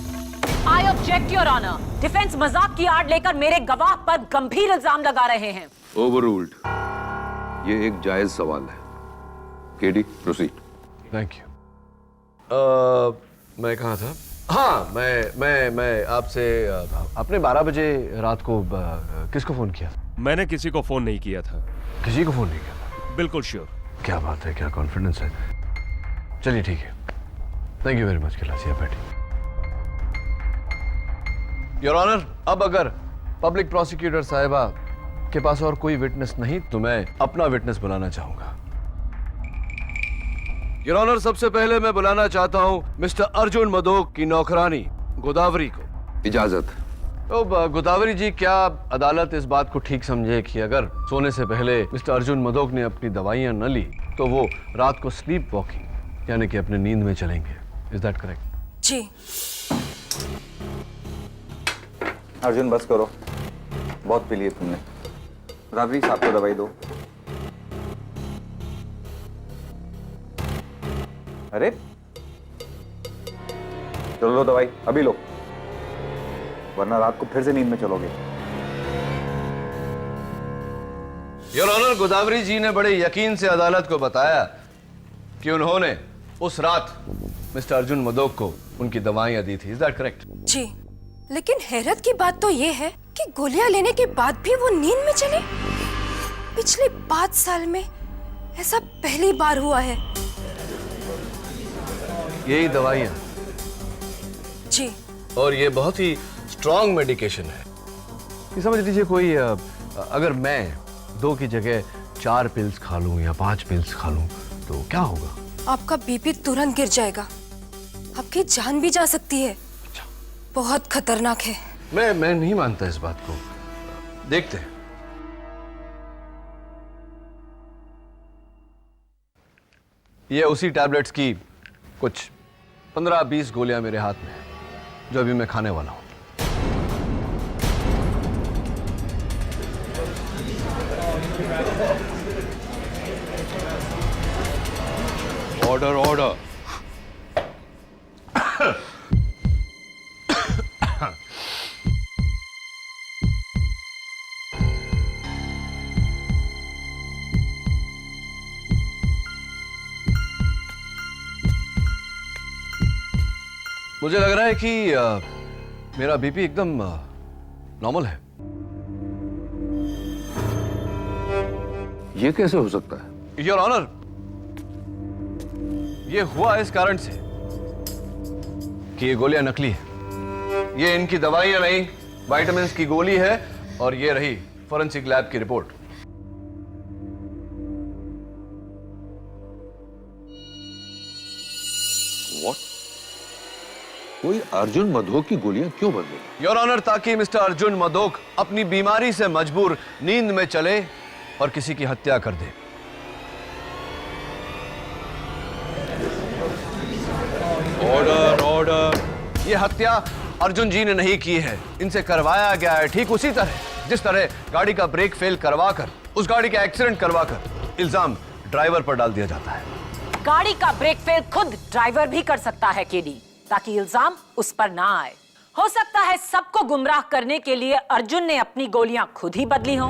I object your honour. Defence मजाक की आड़ लेकर मेरे गवाह पर गंभीर इल्जाम लगा रहे हैं। ओवररूल्ड। ये एक जायज सवाल है। KD, proceed. Thank you. मैं कहाँ था? हाँ, मैं आपसे आपने 12 बजे रात को किसको फोन किया? मैंने किसी को फोन नहीं किया था। किसी को फोन नहीं किया था? बिल्कुल श्योर। क्या बात है, क्या कॉन्फिडेंस है। चलिए ठीक है, thank you very much Kailash ji, बैठिए। योर ऑनर, अब अगर पब्लिक प्रोसिक्यूटर साहिबा के पास और कोई विटनेस नहीं तो मैं अपना विटनेस बुलाना चाहूंगा। योर ऑनर, सबसे पहले मैं बुलाना चाहता हूं मिस्टर अर्जुन मदोक की नौकरानी गोदावरी को। इजाजत। तो गोदावरी जी, क्या अदालत इस बात को ठीक समझे कि अगर सोने से पहले मिस्टर अर्जुन मदोक ने अपनी दवाइयां न ली तो वो रात को स्लीप वॉकिंग यानी कि अपने नींद में चलेंगे? Is that correct? जी। अर्जुन बस करो, बहुत पी लिए तुमने। गोदावरी साहब को दवाई दो। अरे चलो लो दवाई, अभी लो, वरना रात को फिर से नींद में चलोगे। योर ऑनर, गोदावरी जी ने बड़े यकीन से अदालत को बताया कि उन्होंने उस रात मिस्टर अर्जुन मदोक को उनकी दवाइयां दी थी। Is that correct? जी। लेकिन हैरत की बात तो ये है कि गोलियां लेने के बाद भी वो नींद में चले। पिछले 5 साल में ऐसा पहली बार हुआ है। यही दवाइयाँ जी। और ये बहुत ही स्ट्रॉन्ग मेडिकेशन है। ये समझ लीजिए कोई अगर मैं 2 की जगह 4 पिल्स खा लूं या 5 पिल्स खा लूं तो क्या होगा? आपका बीपी तुरंत गिर जाएगा, आपकी जान भी जा सकती है। बहुत खतरनाक है। मैं नहीं मानता इस बात को। देखते हैं। ये उसी टैबलेट्स की कुछ 15-20 गोलियां मेरे हाथ में है जो अभी मैं खाने वाला हूं। Order order. मुझे लग रहा है कि मेरा बीपी एकदम नॉर्मल है। ये कैसे हो सकता है? योर ऑनर, ये हुआ इस कारण से कि ये गोलियां नकली है। ये इनकी दवाइयां नहीं, विटामिन्स की गोली है और ये रही फोरेंसिक लैब की रिपोर्ट। What? कोई अर्जुन मधोक की गोलियां क्यों बदली? योर ऑनर, ताकि मिस्टर अर्जुन मधोक अपनी बीमारी से मजबूर नींद में चले और किसी की हत्या कर दे। Order order. ये हत्या अर्जुन जी ने नहीं की है, इनसे करवाया गया है। ठीक उसी तरह जिस तरह गाड़ी का ब्रेक फेल करवाकर, उस गाड़ी का एक्सीडेंट करवाकर इल्जाम ड्राइवर पर डाल दिया जाता है। गाड़ी का ब्रेक फेल खुद ड्राइवर भी कर सकता है केडी, ताकि इल्जाम उस पर ना आए। हो सकता है सबको गुमराह करने के लिए अर्जुन ने अपनी गोलियां खुद ही बदली हो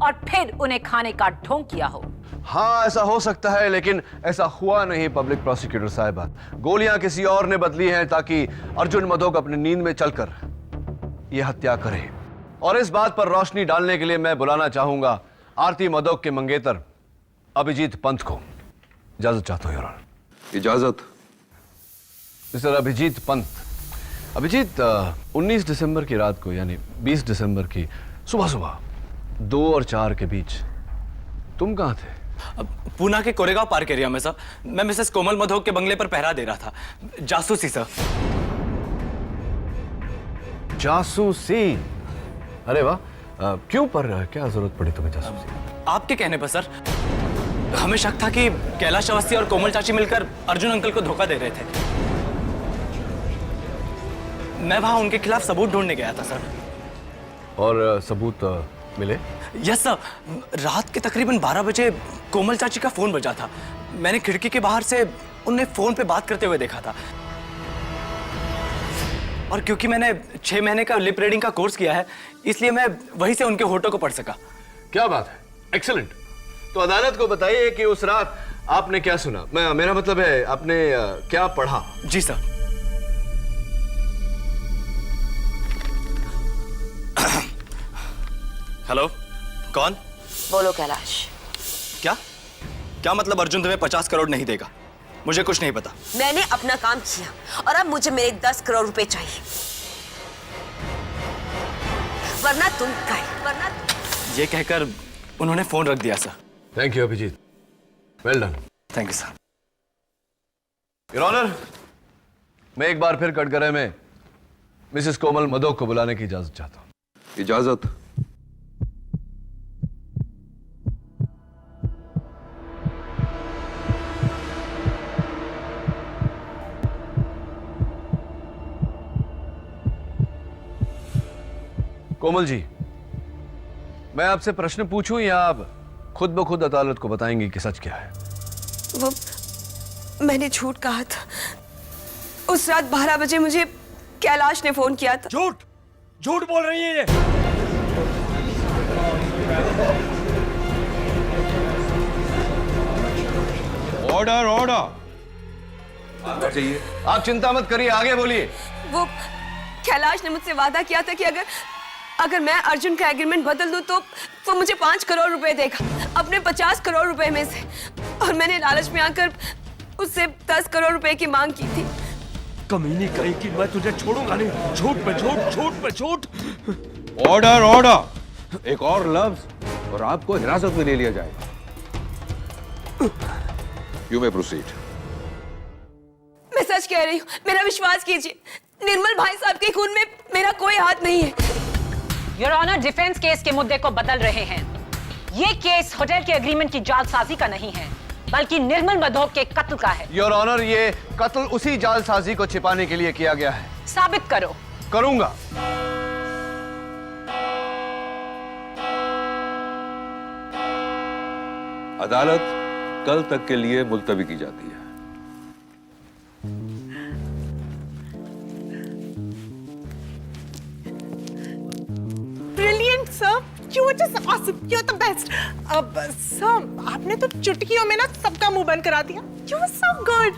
और फिर उन्हें खाने का ढोंग किया हो। हाँ, ऐसा हो सकता है, लेकिन ऐसा हुआ नहीं पब्लिक प्रोसिक्यूटर साहिबा। गोलियां किसी और ने बदली हैं ताकि अर्जुन मधोक अपनी नींद में चलकर यह हत्या करे। और इस बात पर रोशनी डालने के लिए मैं बुलाना चाहूंगा आरती मधोक के मंगेतर अभिजीत पंत को। इजाजत चाहता हूं योर ऑनर। इजाजत। मिस्टर अभिजीत पंत। अभिजीत, 19 दिसंबर की रात को यानी 20 दिसंबर की सुबह सुबह 2 और 4 के बीच तुम कहां थे? पूना के कोरेगांव पार्क एरिया में सर। मैं मिसेस कोमल मधोक के बंगले पर पहरा दे रहा था, जासूसी सर। जासूसी? अरे वाह, क्यों पर क्या जरूरत पड़ी तुम्हें जासूसी? आपके कहने पर सर। हमें शक था कि कैलाश अवस्थी और कोमल चाची मिलकर अर्जुन अंकल को धोखा दे रहे थे। मैं वहां उनके खिलाफ सबूत ढूंढने गया था सर। और सबूत मिले? Yes sir. रात के तकरीबन 12 बजे कोमल चाची का फोन बजा था। मैंने खिड़की के बाहर से उन्हें फोन पे बात करते हुए देखा था। और क्योंकि मैंने 6 महीने का लिप रीडिंग का कोर्स किया है, इसलिए मैं वहीं से उनके होठों को पढ़ सका। क्या बात है, एक्सीलेंट। तो अदालत को बताइए कि उस रात आपने क्या सुना। मेरा मतलब है आपने क्या पढ़ा? जी सर। हेलो, कौन? बोलो कैलाश। क्या मतलब अर्जुन तुम्हें 50 करोड़ नहीं देगा? मुझे कुछ नहीं पता। मैंने अपना काम किया और अब मुझे मेरे 10 करोड़ रुपए चाहिए, वरना तुम गए। ये कहकर उन्होंने फोन रख दिया sir. Thank you Abhijit, well done. Thank you sir. Your honour, मैं एक बार फिर कटघरे में मिसेस कोमल मधोक को बुलाने की इजाजत चाहता हूं। इजाजत। कोमल जी, मैं आपसे प्रश्न पूछूं या आप खुद ब खुद अदालत को बताएंगी कि सच क्या है? वो मैंने झूठ कहा था। उस रात 12 बजे मुझे कैलाश ने फोन किया था। झूठ बोल रही है ये। Order order. आप चिंता मत करिए, आगे बोलिए। वो कैलाश ने मुझसे वादा किया था कि अगर मैं अर्जुन का एग्रीमेंट बदल दूं तो वो मुझे 5 करोड़ रुपए देगा अपने 50 करोड़ रुपए में से, और मैंने लालच में आकर उससे 10 करोड़ रुपए की मांग की थी। कमीनी कहीं कि मैं तुझे छोड़ूंगा नहीं। झूठ पे झूठ, झूठ पे झूठ। ऑर्डर ऑर्डर, एक और लफ्ज और आपको हिरासत में ले लिया जाएगा। You may proceed. मैं सच कह रही हूँ, मेरा विश्वास कीजिए, निर्मल भाई साहब के खून में मेरा कोई हाथ नहीं है। योर ऑनर, डिफेंस केस के मुद्दे को बदल रहे हैं। ये केस होटल के एग्रीमेंट की जालसाजी का नहीं है, बल्कि निर्मल मधोक के कत्ल का है। योर ऑनर, ये कत्ल उसी जालसाजी को छिपाने के लिए किया गया है। साबित करो। करूंगा। अदालत कल तक के लिए मुलतवी की जाती है। Brilliant, sir. You were just awesome. You're the best. अब सर, आपने तो चुटकियों में ना सबका मुंह बंद करा दिया। You were so good.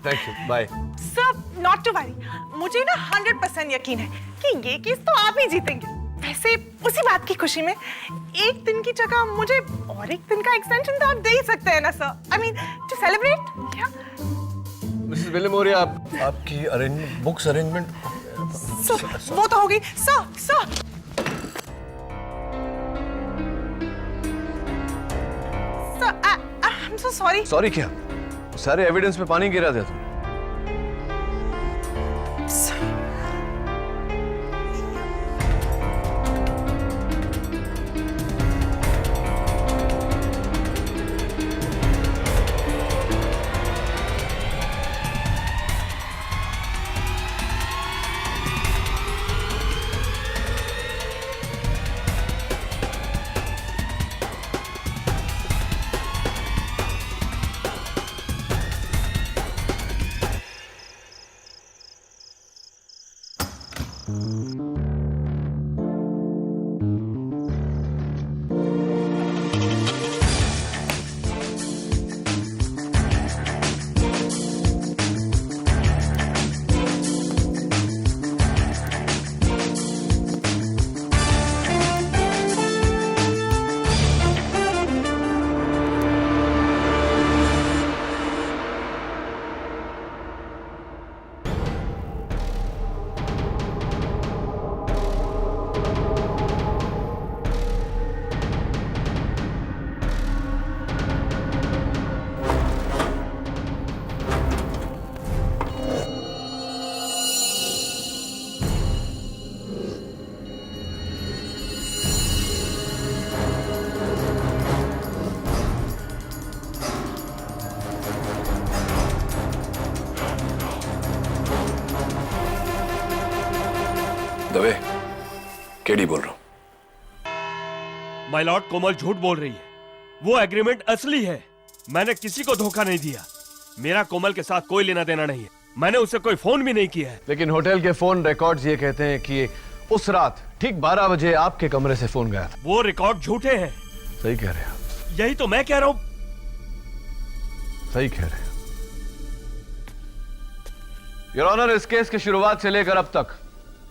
Thank you, bye. Sir, not to worry. मुझे ना 100% यकीन है कि ये केस तो आप ही जीतेंगे। वैसे उसी बात की खुशी में एक दिन की जगह मुझे और एक दिन का एक्सटेंशन तो आप दे ही सकते हैं ना sir. I mean, to celebrate, क्या? मिसेस विलिमोरिया, आपकी बुक्स अरेंजमेंट वो तो हो गई। Sir, I'm so sorry. Sorry क्या? सारे एविडेंस पे पानी गिरा दिया तुम। दवे, केडी बोल रहा हूं। माय लॉर्ड, कोमल झूठ बोल रही है। वो एग्रीमेंट असली है। मैंने किसी को धोखा नहीं दिया। मेरा कोमल के साथ कोई लेना देना नहीं है। मैंने उसे कोई फोन भी नहीं किया है। लेकिन होटल के फोन रिकॉर्ड्स ये कहते हैं कि उस रात ठीक 12 बजे आपके कमरे से फोन गया था। वो रिकॉर्ड झूठे हैं। सही कह रहे हैं आप। यही तो मैं कह रहा हूं। सही कह रहे हैं। योर ऑनर, इस केस की शुरुआत से लेकर अब तक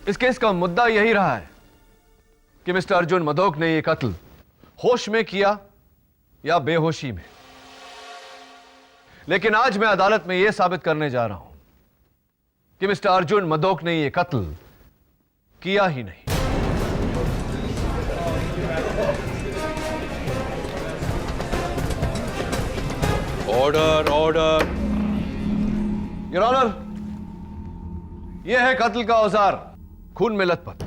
इस केस का मुद्दा यही रहा है कि मिस्टर अर्जुन मधोक ने यह कत्ल होश में किया या बेहोशी में। लेकिन आज मैं अदालत में यह साबित करने जा रहा हूं कि मिस्टर अर्जुन मधोक ने यह कत्ल किया ही नहीं। Order order. योर ऑनर, यह है कत्ल का औजार, खून में लथपथ।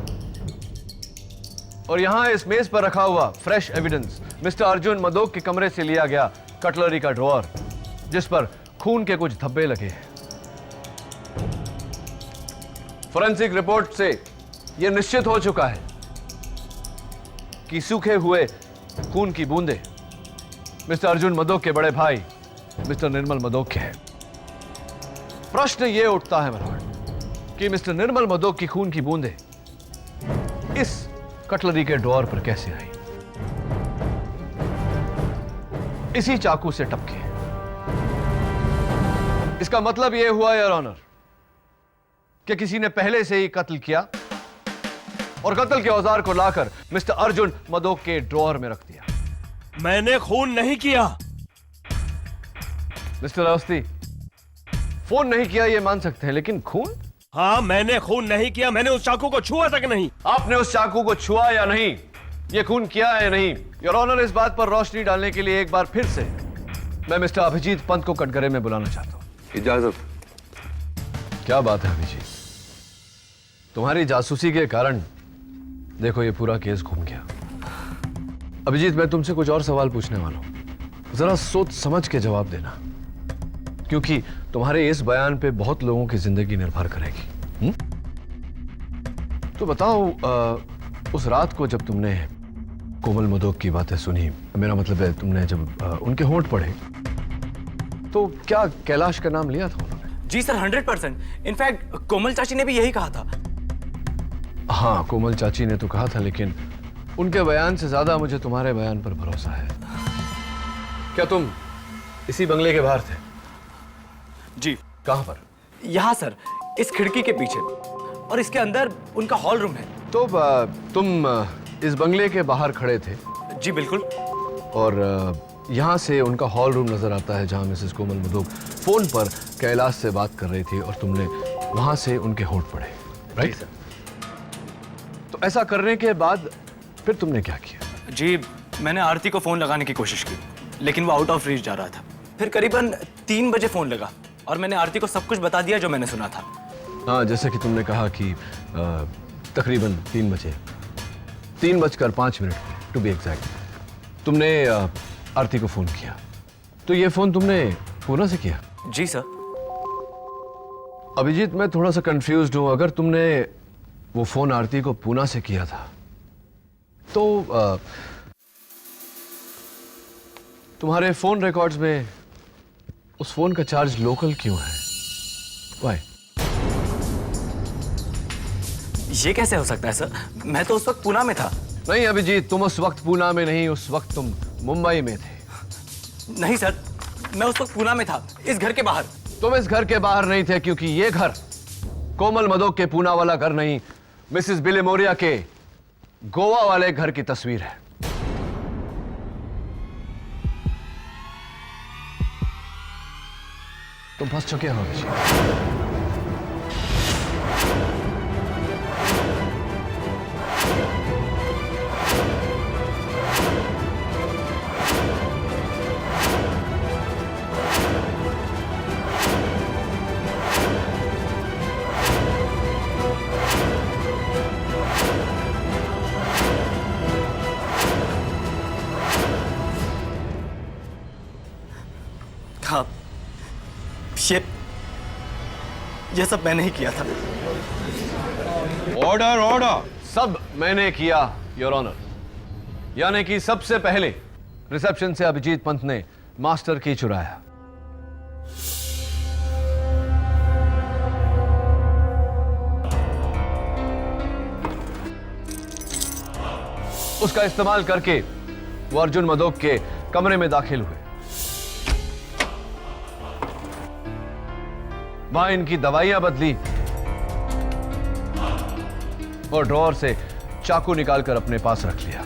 और यहां इस मेज पर रखा हुआ fresh evidence mister Arjun Madhok के कमरे से लिया गया कटलरी का ड्रॉअर, जिस पर खून के कुछ धब्बे लगे हैं। फोरेंसिक रिपोर्ट से यह निश्चित हो चुका है कि सूखे हुए खून की बूंदें मिस्टर अर्जुन मधोक के बड़े भाई मिस्टर निर्मल मधोक के हैं। प्रश्न यह उठता है मनोहर कि मिस्टर निर्मल मधोक की खून की बूंदें इस कटलरी के ड्रॉअर पर कैसे आई? इसी चाकू से टपके। इसका मतलब यह हुआ योर ऑनर कि किसी ने पहले से ही कत्ल किया और कत्ल के औजार को लाकर मिस्टर अर्जुन मदोक के ड्रॉअर में रख दिया। मैंने खून नहीं किया। मिस्टर अवस्थी, फोन नहीं किया ये मान सकते हैं, लेकिन खून? हाँ, मैंने खून नहीं किया। मैंने उस चाकू को छुआ तक नहीं। आपने उस चाकू को छुआ या नहीं, ये खून किया है या नहीं, योर ऑनर, इस बात पर रोशनी डालने के लिए एक बार फिर से मैं मिस्टर अभिजीत पंत को कटघरे में बुलाना चाहता हूं। इजाजत। क्या बात है अभिजीत, तुम्हारी जासूसी के कारण देखो ये पूरा केस घूम गया। अभिजीत, मैं तुमसे कुछ और सवाल पूछने वाला हूं, जरा सोच समझ के जवाब देना, क्योंकि तुम्हारे इस बयान पे बहुत लोगों की जिंदगी निर्भर करेगी। तो बताओ, उस रात को जब तुमने कोमल मदोक की बातें सुनी, मेरा मतलब है तुमने जब उनके होंठ पढ़े, तो क्या कैलाश का नाम लिया था उन्होंने? जी सर, 100%। इनफैक्ट कोमल चाची ने भी यही कहा था। हाँ, कोमल चाची ने तो कहा था, लेकिन उनके बयान से ज्यादा मुझे तुम्हारे बयान पर भरोसा है। क्या तुम इसी बंगले के बाहर थे? जी। कहां पर? यहाँ सर, इस खिड़की के पीछे, और इसके अंदर उनका हॉल रूम है। तो तुम इस बंगले के बाहर खड़े थे? जी बिल्कुल। और यहाँ से उनका हॉल रूम नजर आता है, जहाँ मिसेस कोमल मदोक फोन पर कैलाश से बात कर रही थी और तुमने वहां से उनके होंठ पढ़े, राइट? सर। तो ऐसा करने के बाद फिर तुमने क्या किया? जी, मैंने आरती को फोन लगाने की कोशिश की, लेकिन वो आउट ऑफ रीच जा रहा था। फिर करीबन 3 बजे फोन लगा और मैंने आरती को सब कुछ बता दिया जो मैंने सुना था। हाँ, जैसे कि तुमने कहा कि तकरीबन 3 बजे, 3:05 टू बी एग्जैक्ट, तुमने आरती को फोन किया। तो ये फोन तुमने पूना से किया? जी सर। अभिजीत, मैं थोड़ा सा कंफ्यूज्ड हूं। अगर तुमने वो फोन आरती को पूना से किया था, तो तुम्हारे फोन रिकॉर्ड्स में उस फोन का चार्ज लोकल क्यों है? Why? ये कैसे हो सकता है सर? मैं तो उस वक्त पूना में था। नहीं अभिजीत, तुम उस वक्त पूना में नहीं, उस वक्त तुम मुंबई में थे। नहीं सर, मैं उस वक्त पूना में था, इस घर के बाहर। तुम इस घर के बाहर नहीं थे, क्योंकि ये घर कोमल मदोक के पूना वाला घर नहीं, मिसेस बिलेमोरिया के गोवा वाले घर की तस्वीर है। तुम फंस चुके हो अभिजीत। हाँ, ये सब मैंने ही किया था। Order order. सब मैंने किया योर ऑनर, यानी कि सबसे पहले रिसेप्शन से अभिजीत पंत ने मास्टर की चुराया। उसका इस्तेमाल करके वो अर्जुन मदोक के कमरे में दाखिल हुए। वहां इनकी दवाइयां बदली और ड्रॉअर से चाकू निकालकर अपने पास रख लिया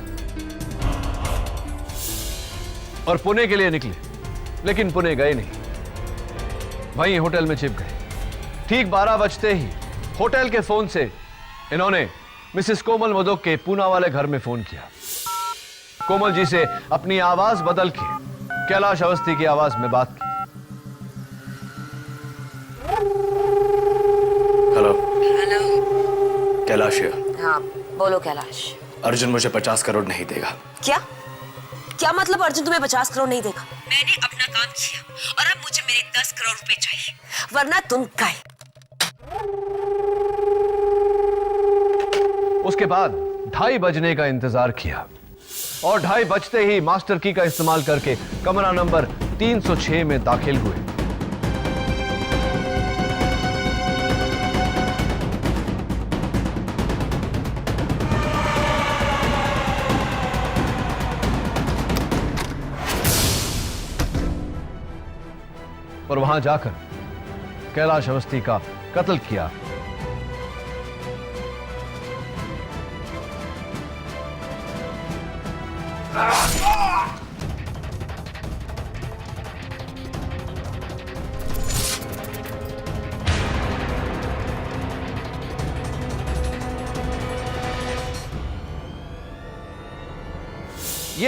और पुणे के लिए निकले, लेकिन पुणे गए नहीं, वहीं होटल में छिप गए। ठीक 12 बजते ही होटल के फोन से इन्होंने मिसेस कोमल मदोक के पूना वाले घर में फोन किया। कोमल जी से अपनी आवाज बदल के कैलाश अवस्थी की आवाज में बात की। हेलो। हेलो। कैलाश है। हाँ, बोलो कैलाश। अर्जुन मुझे 50 करोड़ नहीं देगा। क्या? क्या मतलब अर्जुन तुम्हें 50 करोड़ नहीं देगा? मैंने अपना काम किया और अब मुझे मेरे 10 करोड़ रुपए चाहिए, वरना तुम गए। उसके बाद 2:30 बजने का इंतजार किया और 2:30 बजते ही मास्टर की का इस्तेमाल करके कमरा नंबर 306 में दाखिल हुए। और वहां जाकर कैलाश अवस्थी का कत्ल किया ये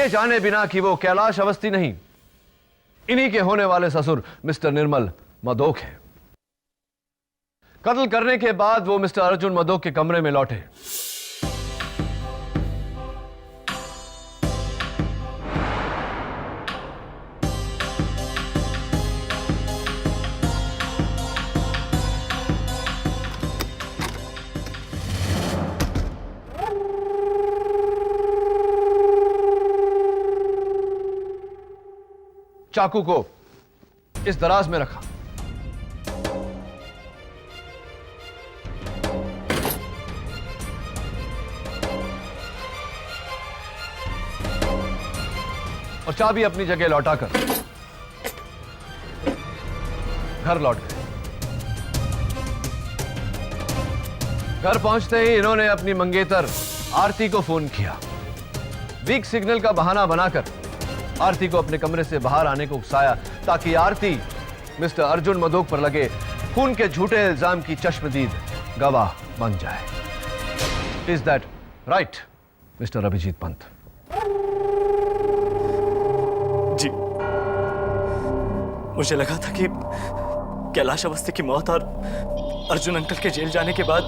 जाने बिना कि वो कैलाश अवस्थी नहीं, इन्हीं के होने वाले ससुर मिस्टर निर्मल मदोक हैं। कत्ल करने के बाद वो मिस्टर अर्जुन मदोक के कमरे में लौटे। चाकू को इस दराज में रखा। और चाबी अपनी जगह लौटाकर घर लौट गए। घर पहुंचते ही इन्होंने अपनी मंगेतर आरती को फोन किया। वीक सिग्नल का बहाना बनाकर आरती को अपने कमरे से बाहर आने को उकसाया ताकि आरती मिस्टर अर्जुन मदोक पर लगे खून के झूठे इल्जाम की चश्मदीद गवाह बन जाए। Is that right mister Abhijeet Pant? जी, मुझे लगा था कि कैलाश अवस्थी की मौत और अर्जुन अंकल के जेल जाने के बाद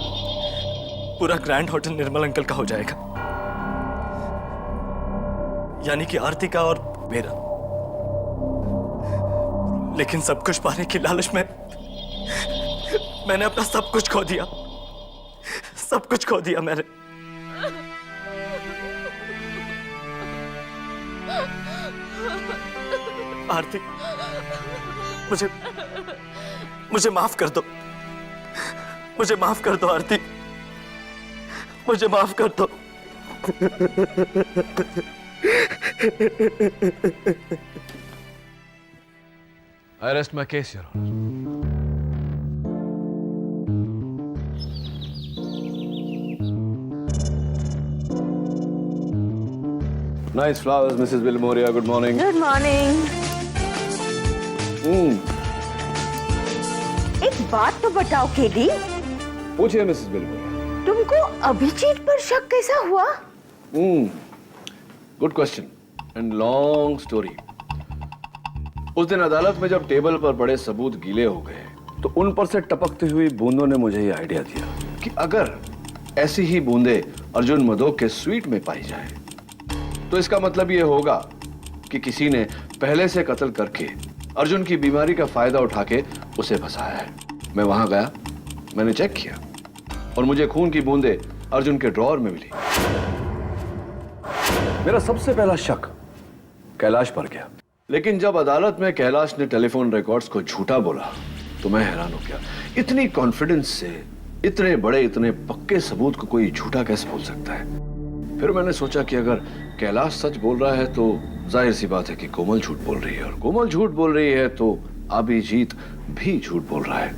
पूरा ग्रैंड होटल निर्मल अंकल का हो जाएगा, यानी कि आरती का और मेरा। लेकिन सब कुछ पाने की लालच में मैंने अपना सब कुछ खो दिया। सब कुछ खो दिया मैंने। आरती, मुझे माफ कर दो। मुझे माफ कर दो आरती, मुझे माफ कर दो। I rest my case, Your Honor. Nice flowers, Mrs. Vilmoria. Good morning. Good morning. एक बात तो बताओ केडी। पूछिए मिसेस विल्मोरिया। तुमको अभिजीत पर शक कैसा हुआ? Good question and long story. उस दिन अदालत में जब टेबल पर बड़े सबूत गीले हो गए तो उन पर से टपकती हुई बूंदों ने मुझे ये आइडिया दिया कि अगर ऐसी ही बूंदें अर्जुन मदोक के स्वीट में पाई जाएं, तो इसका मतलब ये होगा कि किसी ने पहले से कत्ल करके अर्जुन की बीमारी का फायदा उठा के उसे फंसाया है। मैं वहां गया, मैंने चेक किया और मुझे खून की बूंदें अर्जुन के ड्रॉअर में मिली। मेरा सबसे पहला शक कैलाश पर गया, लेकिन जब अदालत में कैलाश ने टेलीफोन रिकॉर्ड्स को झूठा बोला तो मैं हैरान हो गया। इतनी कॉन्फिडेंस से इतने बड़े इतने पक्के सबूत को कोई झूठा कैसे बोल सकता है? फिर मैंने सोचा कि अगर कैलाश सच बोल रहा है तो जाहिर सी बात है कि कोमल झूठ बोल रही है, और कोमल झूठ बोल रही है तो अभिजीत भी झूठ बोल रहा है।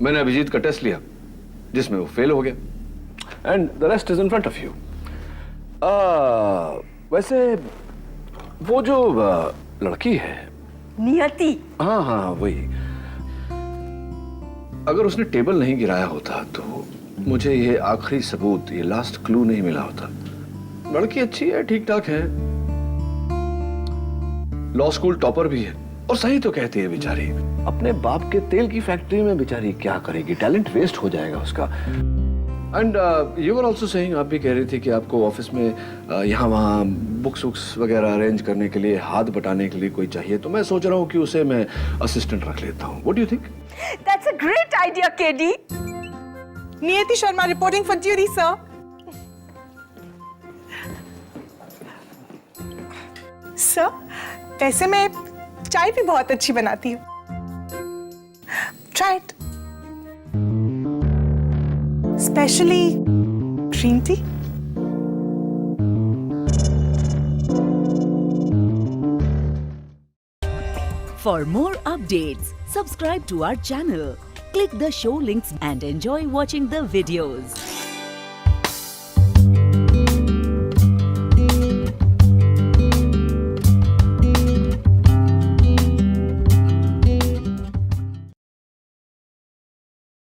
मैंने अभिजीत का टेस्ट लिया जिसमें वो फेल हो गया and the rest is in front of you. वैसे वो जो लड़की है नियति, हाँ हाँ वही, अगर उसने टेबल नहीं गिराया होता तो मुझे ये आखिरी सबूत, ये लास्ट क्लू नहीं मिला होता। लड़की अच्छी है, ठीक ठाक है, लॉ स्कूल टॉपर भी है, और सही तो कहती है बेचारी। अपने बाप के तेल की फैक्ट्री में बेचारी क्या करेगी, टैलेंट वेस्ट हो जाएगा उसका। And you were also saying, आप भी कह रही थी कि आपको ऑफिस में यहाँ वहाँ बुक्स वुक्स वगैरह अरेंज करने के लिए, हाथ बटाने के लिए कोई चाहिए, तो मैं सोच रहा हूँ कि उसे मैं असिस्टेंट रख लेता हूँ। What do you think? That's a great idea KD. Niyati Sharma reporting for duty sir. Sir, वैसे मैं चाय भी बहुत अच्छी बनाती हूँ। Try it, specially green tea. For more updates, subscribe to our channel, click the show links and enjoy watching the videos.